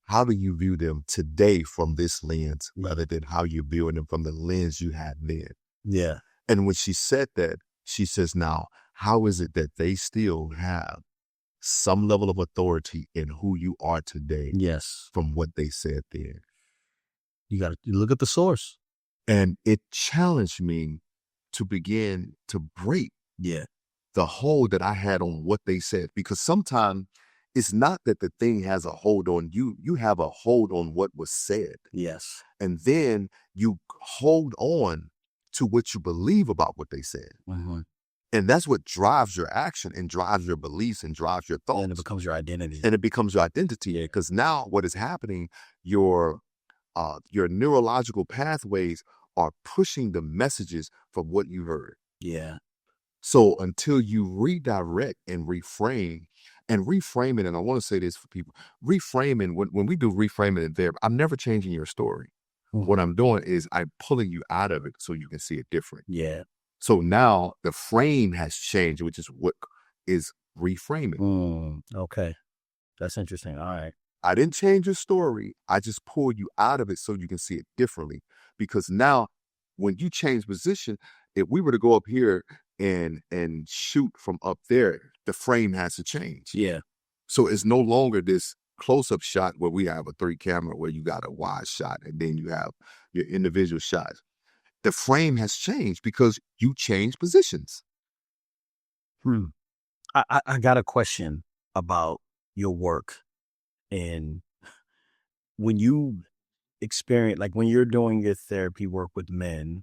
How do you view them today from this lens rather than how you're viewing them from the lens you had then? Yeah. And when she said that, she says, now, how is it that they still have some level of authority in who you are today? Yes. From what they said then. You got to look at the source. And it challenged me to begin to break the hold that I had on what they said. Because sometimes it's not that the thing has a hold on you. You have a hold on what was said. Yes. And then you hold on to what you believe about what they said. Mm-hmm. And that's what drives your action and drives your beliefs and drives your thoughts. And it becomes your identity. And it becomes your identity. Because now what is happening, your neurological pathways are pushing the messages from what you heard. Yeah. So until you redirect and reframing, and I want to say this for people, reframing, when we do reframing in there, I'm never changing your story. Mm-hmm. What I'm doing is I'm pulling you out of it so you can see it different. Yeah. So now the frame has changed, which is what is reframing. Okay. That's interesting. All right. I didn't change your story. I just pulled you out of it so you can see it differently. Because now when you change position, if we were to go up here and shoot from up there, the frame has to change. Yeah. So it's no longer this close-up shot where we have a 3 camera where you got a wide shot and then you have your individual shots. The frame has changed because you changed positions. I got a question about your work. And when you experience, like when you're doing your therapy work with men,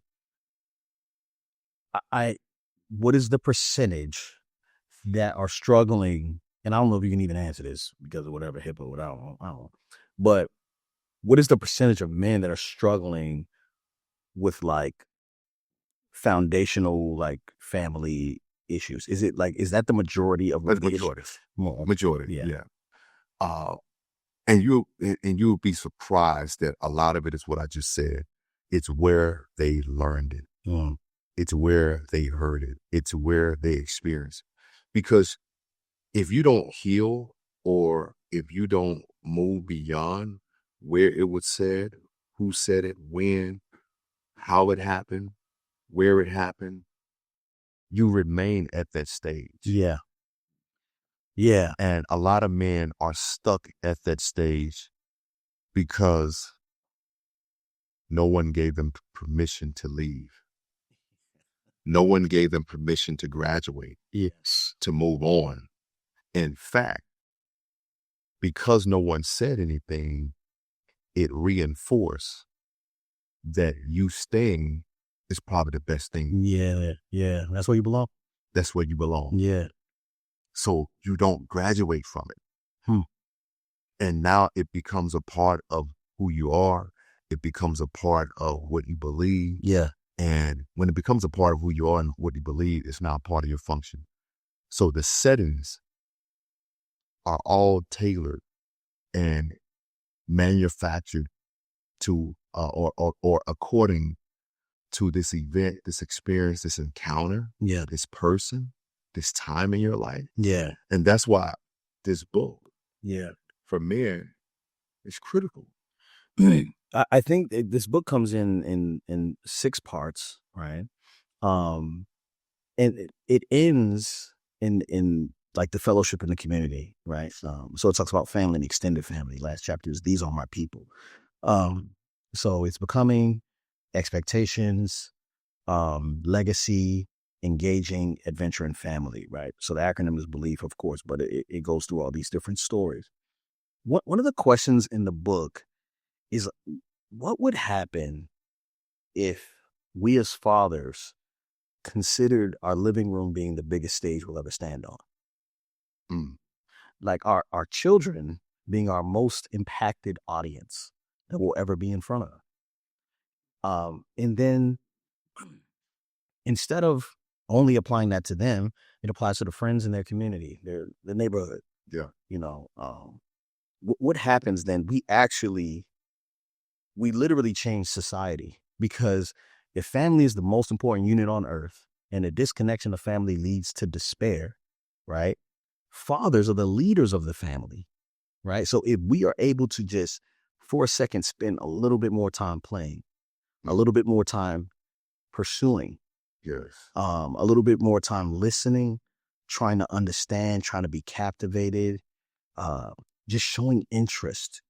what is the percentage that are struggling? And I don't know if you can even answer this because of whatever HIPAA, what I don't know. But what is the percentage of men that are struggling with like foundational like family issues? Is that the majority of That's majority? Majority, yeah. And you'll be surprised that a lot of it is what I just said. It's where they learned it. It's where they heard it. It's where they experienced it. Because if you don't heal or if you don't move beyond where it was said, who said it, when, how it happened, where it happened, you remain at that stage. Yeah. Yeah. And a lot of men are stuck at that stage because no one gave them permission to leave. No one gave them permission to graduate. Yes. To move on. In fact, because no one said anything, it reinforced that you staying is probably the best thing. Yeah. Yeah. That's where you belong. That's where you belong. Yeah. So you don't graduate from it. And now it becomes a part of who you are. It becomes a part of what you believe. Yeah. And when it becomes a part of who you are and what you believe, it's now part of your function. So the settings are all tailored and manufactured to or according to this event, this experience, this encounter, this person, this time in your life. Yeah. And that's why this book, yeah, for men, is critical. I think this book comes in 6 parts, right? And it ends in like the fellowship in the community, right? So it talks about family and extended family. Last chapter is these are my people. So it's becoming, expectations, legacy, engaging, adventure, and family, right? So the acronym is Beleaf, of course, but it goes through all these different stories. One of the questions in the book is, what would happen if we as fathers considered our living room being the biggest stage we'll ever stand on? Like our children being our most impacted audience that we'll ever be in front of. And then instead of only applying that to them, it applies to the friends in their community, the neighborhood. Yeah. You know, what happens then? We literally change society, because if family is the most important unit on earth and a disconnection of family leads to despair, right? Fathers are the leaders of the family, right? So if we are able to just for a second spend a little bit more time playing, a little bit more time pursuing, a little bit more time listening, trying to understand, trying to be captivated, just showing interest,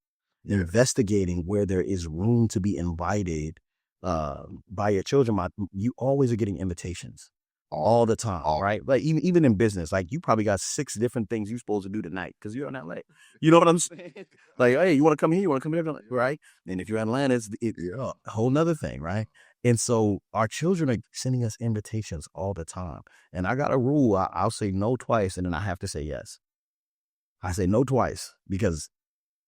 investigating where there is room to be invited by your children. You always are getting invitations. all the time, All. right? Like even in business, like you probably got 6 different things you're supposed to do tonight because you're in LA. You know what I'm saying? Like, hey, you want to come here? You want to come here? Right? And if you're in Atlanta, it's a whole nother thing, right? And so our children are sending us invitations all the time. And I got a rule. I'll say no twice, and then I have to say yes. I say no twice because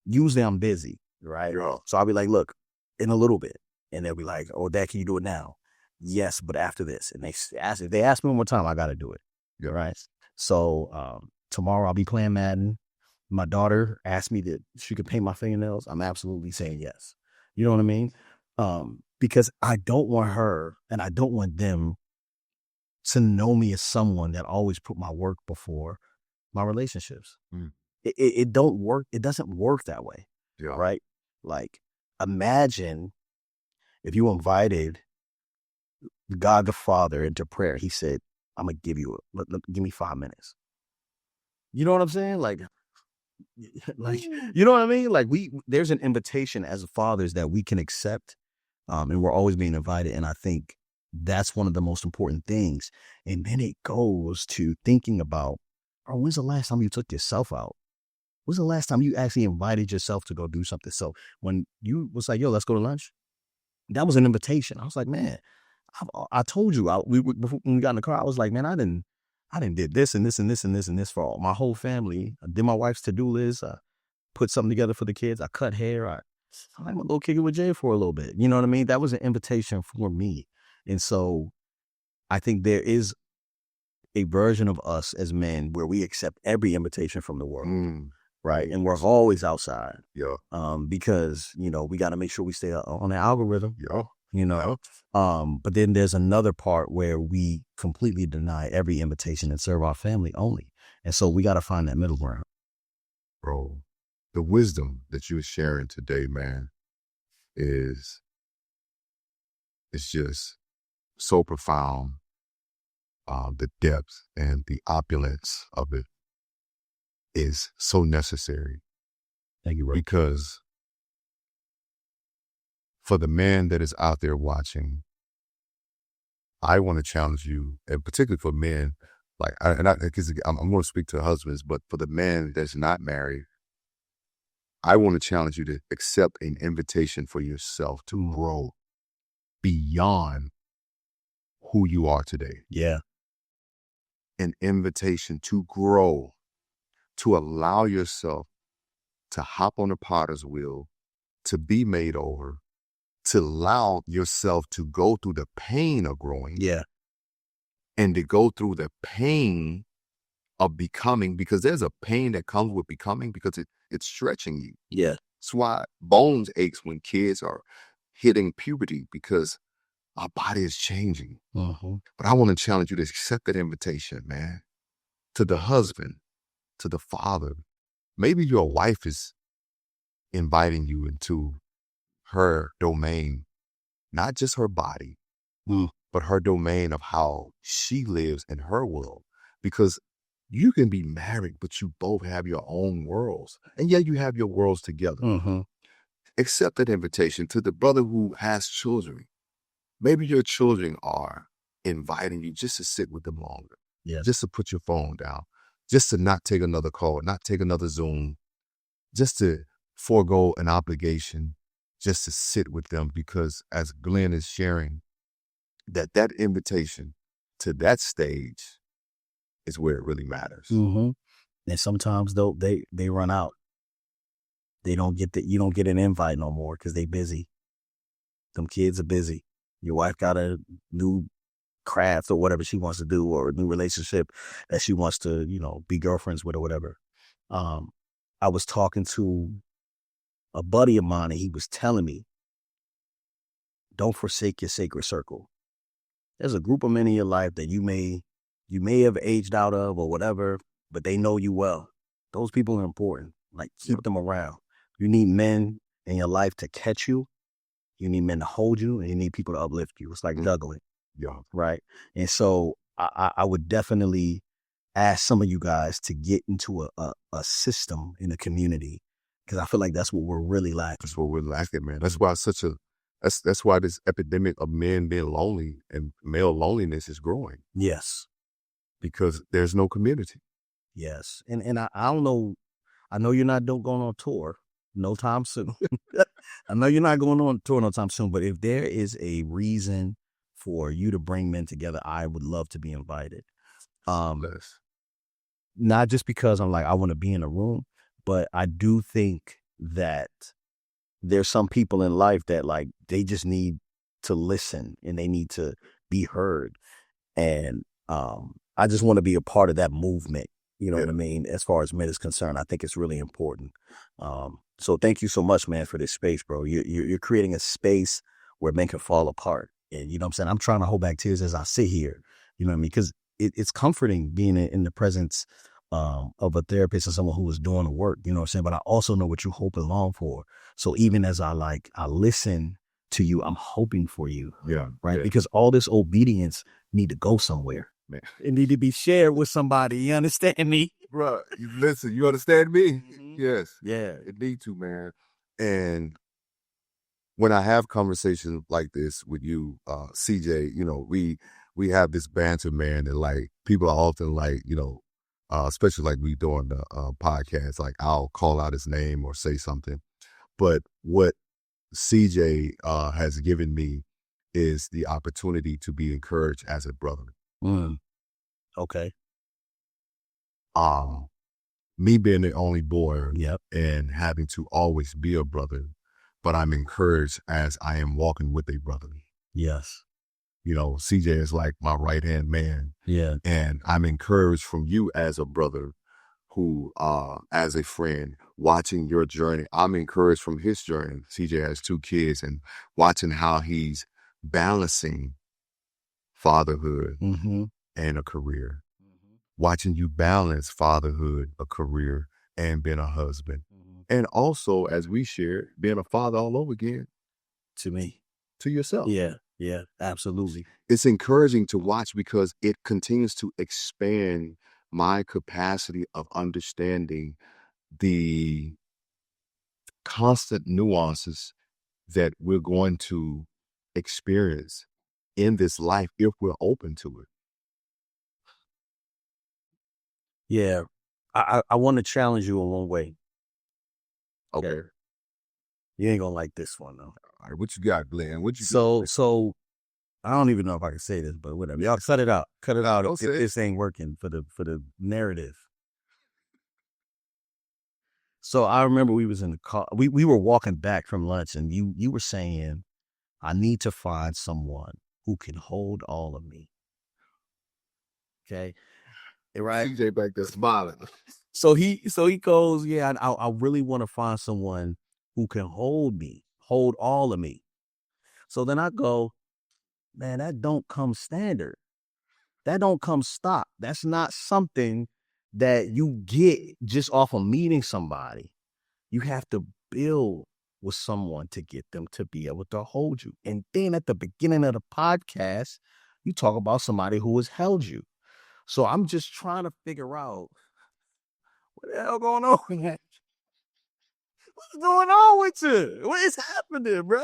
usually I'm busy, right? Yeah. So I'll be like, look, in a little bit. And they'll be like, oh, Dad, can you do it now? Yes, but after this. And if they ask me one more time, I got to do it. Yeah. Right. So tomorrow I'll be playing Madden. My daughter asked me that she could paint my fingernails. I'm absolutely saying yes. You know what I mean? Because I don't want her and I don't want them to know me as someone that always put my work before my relationships. Mm. It don't work. It doesn't work that way. Yeah. Right. Like imagine if you invited God the Father into prayer. He said, I'm going to give you, give me 5 minutes. You know what I'm saying? Like, you know what I mean? Like there's an invitation as fathers that we can accept. And we're always being invited. And I think that's one of the most important things. And then it goes to thinking about, oh, when's the last time you took yourself out? When's the last time you actually invited yourself to go do something? So when you was like, yo, let's go to lunch. That was an invitation. I was like, man, I told you, before, when we got in the car, I was like, man, I didn't did this and this and this and this and this for my whole family. I did my wife's to-do list. I put something together for the kids. I cut hair. I'm gonna go kick it with Jay for a little bit. You know what I mean? That was an invitation for me. And so I think there is a version of us as men where we accept every invitation from the world. Right. And we're always outside. Yeah. Because, we got to make sure we stay on the algorithm. Yeah. But then there's another part where we completely deny every invitation and serve our family only. And so we got to find that middle ground. Bro, the wisdom that you're sharing today, man, is just so profound. The depth and the opulence of it is so necessary. Thank you, bro. Because for the man that is out there watching, I want to challenge you, and particularly for men, because I'm going to speak to husbands, but for the man that's not married, I want to challenge you to accept an invitation for yourself to grow beyond who you are today. Yeah. An invitation to grow, to allow yourself to hop on the potter's wheel, to be made over, to allow yourself to go through the pain of growing. Yeah. And to go through the pain of becoming, because there's a pain that comes with becoming because it's stretching you. Yeah. That's why bones aches when kids are hitting puberty, because our body is changing. Uh-huh. But I want to challenge you to accept that invitation, man, to the husband, to the father. Maybe your wife is inviting you into her domain, not just her body, but her domain of how she lives in her world. Because you can be married, but you both have your own worlds. And yet you have your worlds together. Mm-hmm. Accept that invitation. To the brother who has children. Maybe your children are inviting you just to sit with them longer. Yeah. Just to put your phone down. Just to not take another call, not take another Zoom. Just to forego an obligation. Just to sit with them, because as Glenn is sharing, that invitation to that stage is where it really matters. Mm-hmm. And sometimes though they run out. You don't get an invite no more because they busy. Them kids are busy. Your wife got a new craft or whatever she wants to do, or a new relationship that she wants to, be girlfriends with or whatever. I was talking to a buddy of mine, and he was telling me, don't forsake your sacred circle. There's a group of men in your life that you may have aged out of or whatever, but they know you well. Those people are important. Like, keep them around. You need men in your life to catch you. You need men to hold you, and you need people to uplift you. It's like juggling. Yeah. Right. And so I would definitely ask some of you guys to get into a system in a community, because I feel like that's what we're really lacking. That's what we're lacking, man. That's why it's such That's why this epidemic of men being lonely and male loneliness is growing, Yes. because there's no community. Yes. And I don't know. I know you're not going on tour no time soon. I know you're not going on tour no time soon, but if there is a reason for you to bring men together, I would love to be invited. Yes. Not just because I'm like, I want to be in a room, but I do think that there's some people in life that like, they just need to listen and they need to be heard. And I just want to be a part of that movement. You know what I mean? As far as men is concerned, I think it's really important. So thank you so much, man, for this space, bro. You're creating a space where men can fall apart. And you know what I'm saying? I'm trying to hold back tears as I sit here. You know what I mean? Because it's comforting being in the presence of a therapist and someone who is doing the work. You know what I'm saying? But I also know what you hope and long for. So even as I listen to you, I'm hoping for you. Yeah. Right. Yeah. Because all this obedience need to go somewhere. Man. It need to be shared with somebody. You understand me? Bro, you listen, you understand me? Mhm. Yes. Yeah. It need to, man. And when I have conversations like this with you, CJ, you know, we have this banter, man, and like people are often like, you know, especially like we doing the podcast, like I'll call out his name or say something. But what CJ has given me is the opportunity to be encouraged as a brother. Okay. Me being the only boy, Yep. and having to always be a brother, but I'm encouraged as I am walking with a brother. Yes. You know, CJ is like my right-hand man. Yeah. And I'm encouraged from you as a brother who, as a friend, watching your journey. I'm encouraged from his journey. CJ has 2 kids, and watching how he's balancing fatherhood and a career. Watching you balance fatherhood, a career, and being a husband. And also, as we shared, being a father all over again. To me. To yourself. Yeah. Yeah. Absolutely. It's encouraging to watch because it continues to expand my capacity of understanding the constant nuances that we're going to experience in this life if we're open to it. Yeah. I want to challenge you in one way. Okay. You ain't gonna like this one though. All right. What you got, Glenn? What you So I don't even know if I can say this, but whatever. Y'all cut it out. Cut it out Don't if say it. this ain't working for the narrative. So I remember we was in the car. We were walking back from lunch, and you were saying, I need to find someone who can hold all of me. Okay. Right. CJ back there smiling. So he goes, yeah, I really want to find someone who can hold me, hold all of me. So then I go, man, that don't come standard. That don't come stock. That's not something that you get just off of meeting somebody. You have to build with someone to get them to be able to hold you. And then at the beginning of the podcast, you talk about somebody who has held you. So I'm just trying to figure out what the hell going on with that? What's going on with you? What is happening, bro?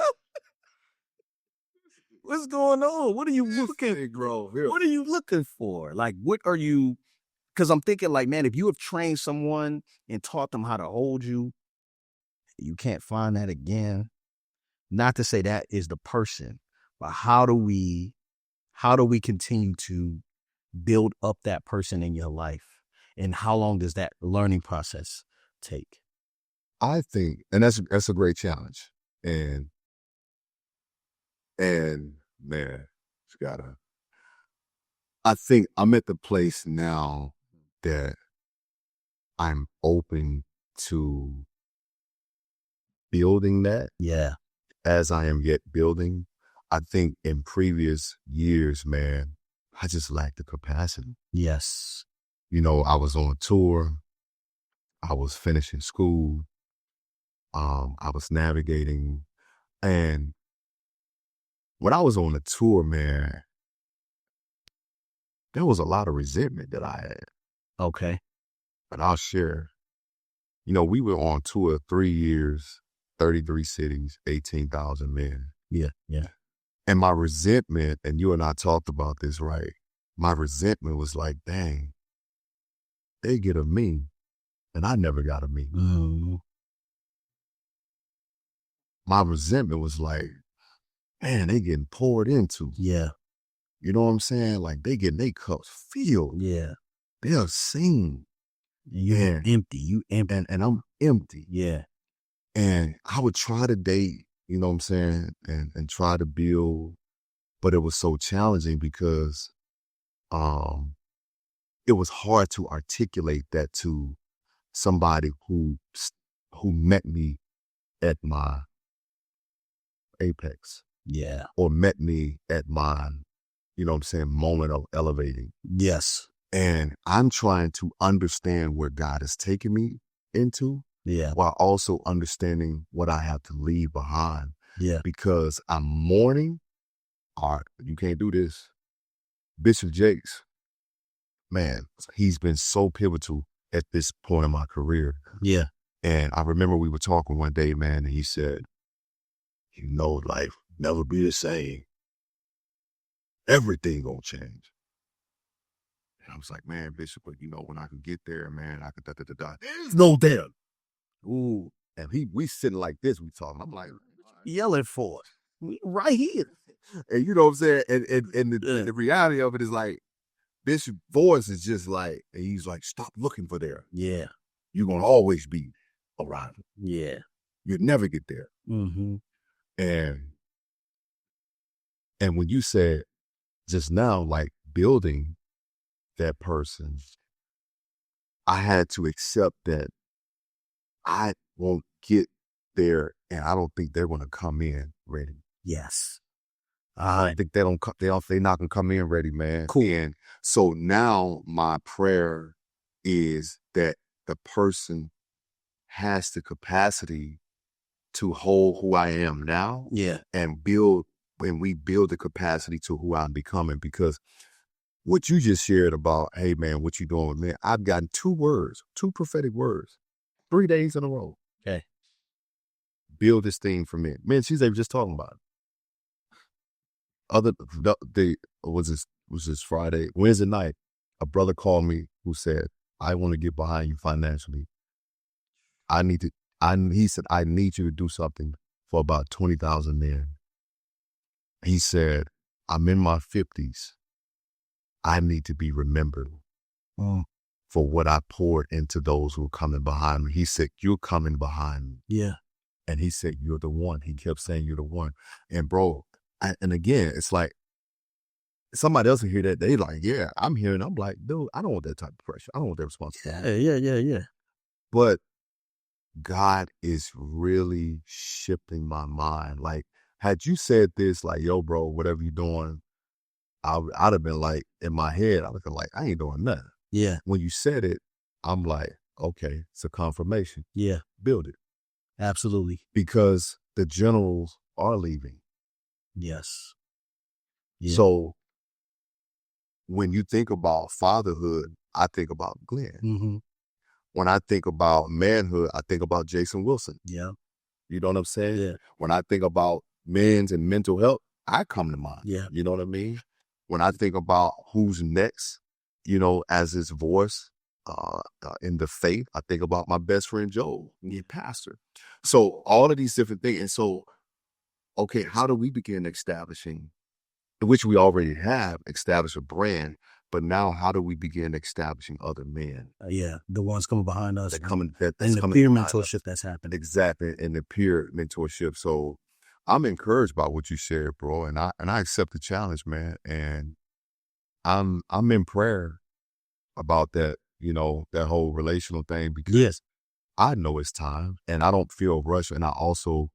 What's going on? What are you looking for? What are you looking for? Like, what are you? Because I'm thinking, like, man, if you have trained someone and taught them how to hold you, you can't find that again. Not to say that is the person, but how do we continue to build up that person in your life? And how long does that learning process take? I think, and that's a great challenge. And man, it's gotta. I think I'm at the place now that I'm open to building that. Yeah. As I am yet building. I think in previous years, man, I just lacked the capacity. Yes. You know, I was on tour. I was finishing school. I was navigating. And when I was on the tour, man, there was a lot of resentment that I had. Okay. But I'll share. You know, we were on tour 3 years, 33 cities, 18,000 men. Yeah. Yeah. And my resentment, and you and I talked about this, right? My resentment was like, dang, they get a me, and I never got a me. Mm-hmm. My resentment was like, man, they getting poured into. Yeah. You know what I'm saying? Like they getting their cups filled. Yeah. They're seen. You're empty. You empty. And I'm empty. Yeah. And I would try to date, you know what I'm saying, and try to build, but it was so challenging because it was hard to articulate that to somebody who met me at my apex. Yeah. Or met me at my, you know what I'm saying, moment of elevating. Yes. And I'm trying to understand where God has taken me into. Yeah. While also understanding what I have to leave behind. Yeah. Because I'm mourning. All right, you can't do this. Bishop Jakes, man, he's been so pivotal at this point in my career. Yeah. And I remember we were talking one day, man, and he said, you know, life never be the same. Everything gonna change. And I was like, man, Bishop, but you know, when I could get there, man, I could da-da-da-da. There's no there. Ooh, and we sitting like this, we talking. I'm like, yelling for it. Right here. And you know what I'm saying? And the reality of it is like, Bishop's voice is just like, and he's like, stop looking for there. Yeah. You're going to always be arriving. Yeah. You'll never get there. Mm-hmm. And when you said just now, like building that person, I had to accept that I won't get there, and I don't think they're going to come in ready. Yes. I think they're not going to come in ready, man. Cool. And so now my prayer is that the person has the capacity to hold who I am now. Yeah. And we build the capacity to who I'm becoming. Because what you just shared about, hey man, what you doing with me? I've gotten 2 prophetic words, 3 days in a row. Okay. Build this thing for me. Man, they were just talking about it. Was this Friday, Wednesday night, a brother called me who said, I want to get behind you financially. He said, I need you to do something for about 20,000 men. He said, I'm in my 50s. I need to be remembered for what I poured into those who are coming behind me. He said, you're coming behind me. Yeah. And he said, you're the one. He kept saying, you're the one. And bro, and again, it's like, somebody else will hear that. They like, yeah, I'm hearing. I'm like, dude, I don't want that type of pressure. I don't want that responsibility. Yeah. But God is really shifting my mind. Like, had you said this, like, yo, bro, whatever you're doing, I'd have been like, in my head, I was like, I ain't doing nothing. Yeah. When you said it, I'm like, okay, it's a confirmation. Yeah. Build it. Absolutely. Because the generals are leaving. Yes. Yeah. So when you think about fatherhood, I think about Glenn. Mm-hmm. When I think about manhood, I think about Jason Wilson. Yeah. You know what I'm saying? Yeah. When I think about men's and mental health, I come to mind. Yeah. You know what I mean? When I think about who's next, you know, as his voice in the faith, I think about my best friend Joel, the pastor. So all of these different things. And so, okay, how do we begin establishing, which we already have, establish a brand, but now how do we begin establishing other men? Yeah, the ones coming behind us. That's coming peer mentorship that's happening. Exactly, in the peer mentorship. So I'm encouraged by what you shared, bro, and I accept the challenge, man. And I'm in prayer about that, you know, that whole relational thing, because I know it's time and I don't feel rushed. And I also,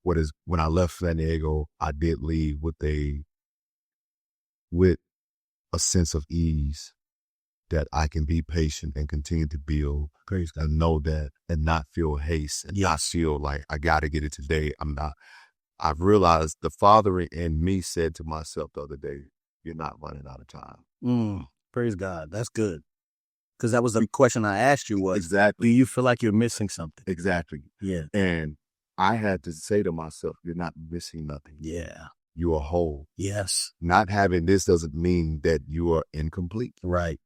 when I left San Diego, I did leave with a sense of ease that I can be patient and continue to build. Praise God. And know that, and not feel haste and not feel like I got to get it today. I've realized the Father in me said to myself the other day, you're not running out of time. Praise God. That's good. Because that was the question I asked you was, exactly, do you feel like you're missing something? Exactly. Yeah. And I had to say to myself, you're not missing nothing. Yeah. You are whole. Yes. Not having this doesn't mean that you are incomplete. Right.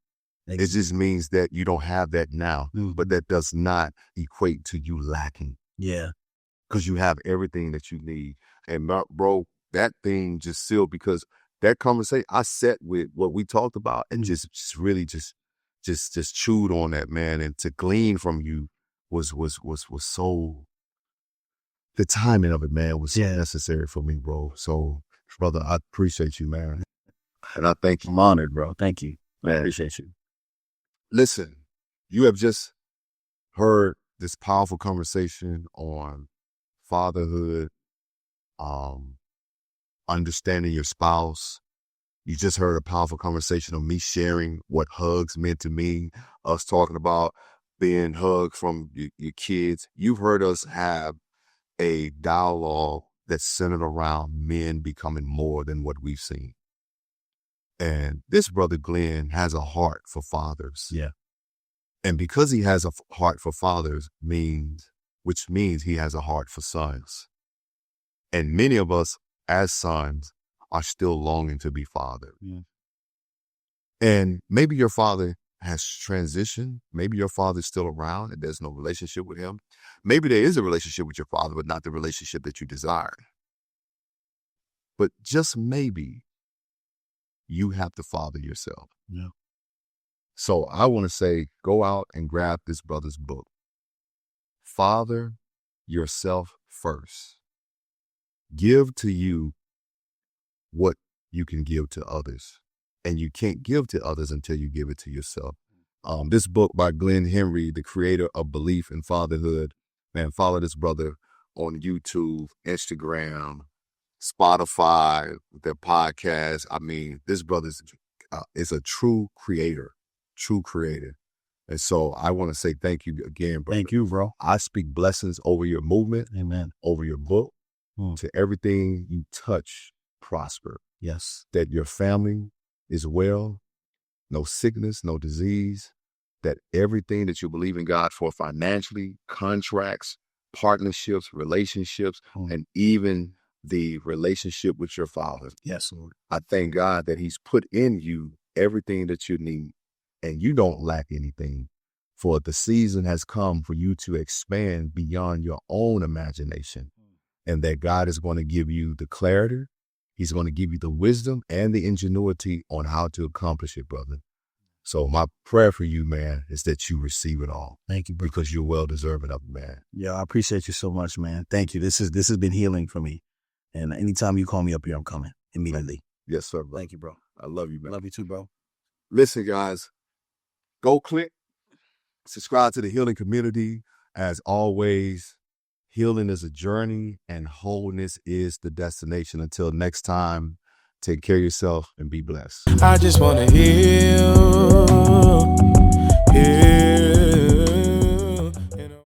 It just means that you don't have that now, but that does not equate to you lacking. Yeah. Because you have everything that you need. And bro, that thing just sealed, because that conversation, I sat with what we talked about and just really just chewed on that, man. And to glean from you was so, the timing of it, man, was so necessary for me, bro. So, brother, I appreciate you, man. And I thank you. I'm honored, bro. Thank you. Man. I appreciate you. Listen, you have just heard this powerful conversation on fatherhood, understanding your spouse. You just heard a powerful conversation of me sharing what hugs meant to me, us talking about being hugged from your kids. You've heard us have a dialogue that's centered around men becoming more than what we've seen. And this brother Glenn has a heart for fathers. Yeah. And because he has a heart for fathers, which means he has a heart for sons. And many of us as sons are still longing to be fathered. Yeah. And maybe your father has transitioned. Maybe your father's still around and there's no relationship with him. Maybe there is a relationship with your father, but not the relationship that you desired. But just maybe you have to father yourself. Yeah. So I want to say, go out and grab this brother's book. Father yourself first. Give to you what you can give to others. And you can't give to others until you give it to yourself. This book by Glen Henry, the creator of Beleaf and Fatherhood. Man, follow this brother on YouTube, Instagram, Spotify, their podcast. I mean, this brother is a true creator. And so I want to say thank you again, brother. Thank you, bro. I speak blessings over your movement, Amen. over your book, to everything you touch, prosper. Yes. That your family is well, no sickness, no disease, that everything that you believe in God for financially, contracts, partnerships, relationships, and even the relationship with your father. Yes, Lord. I thank God that he's put in you everything that you need and you don't lack anything, for the season has come for you to expand beyond your own imagination, and that God is going to give you the clarity. He's going to give you the wisdom and the ingenuity on how to accomplish it, brother. So my prayer for you, man, is that you receive it all. Thank you, bro. Because you're well deserving of it, man. Yeah, I appreciate you so much, man. Thank you. This has been healing for me. And anytime you call me up here, I'm coming immediately. Yes, sir, bro. Thank you, bro. I love you, man. Love you too, bro. Listen, guys, go click, subscribe to the healing community. As always, healing is a journey and wholeness is the destination. Until next time, take care of yourself and be blessed. I just want to heal.